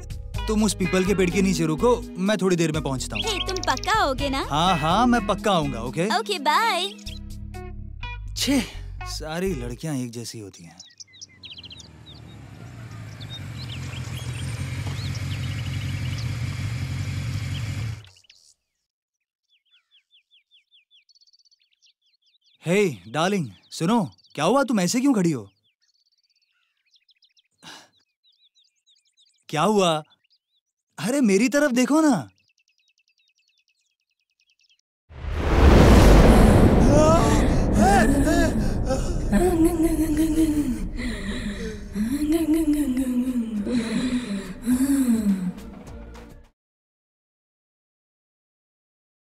तुम उस पीपल के पेड़ के नीचे रुको, मैं थोड़ी देर में पहुँचता हूँ। हे, तुम पक्का आओगे ना? हाँ हाँ, मैं पक्का आऊंगा। Okay okay, bye. छे, सारी लड़कियाँ एक जैसी होती हैं। हे डार्लिंग, सुनो, क्या हुआ? तुम ऐसे क्यों खड़ी हो? क्या हुआ? अरे मेरी तरफ देखो ना।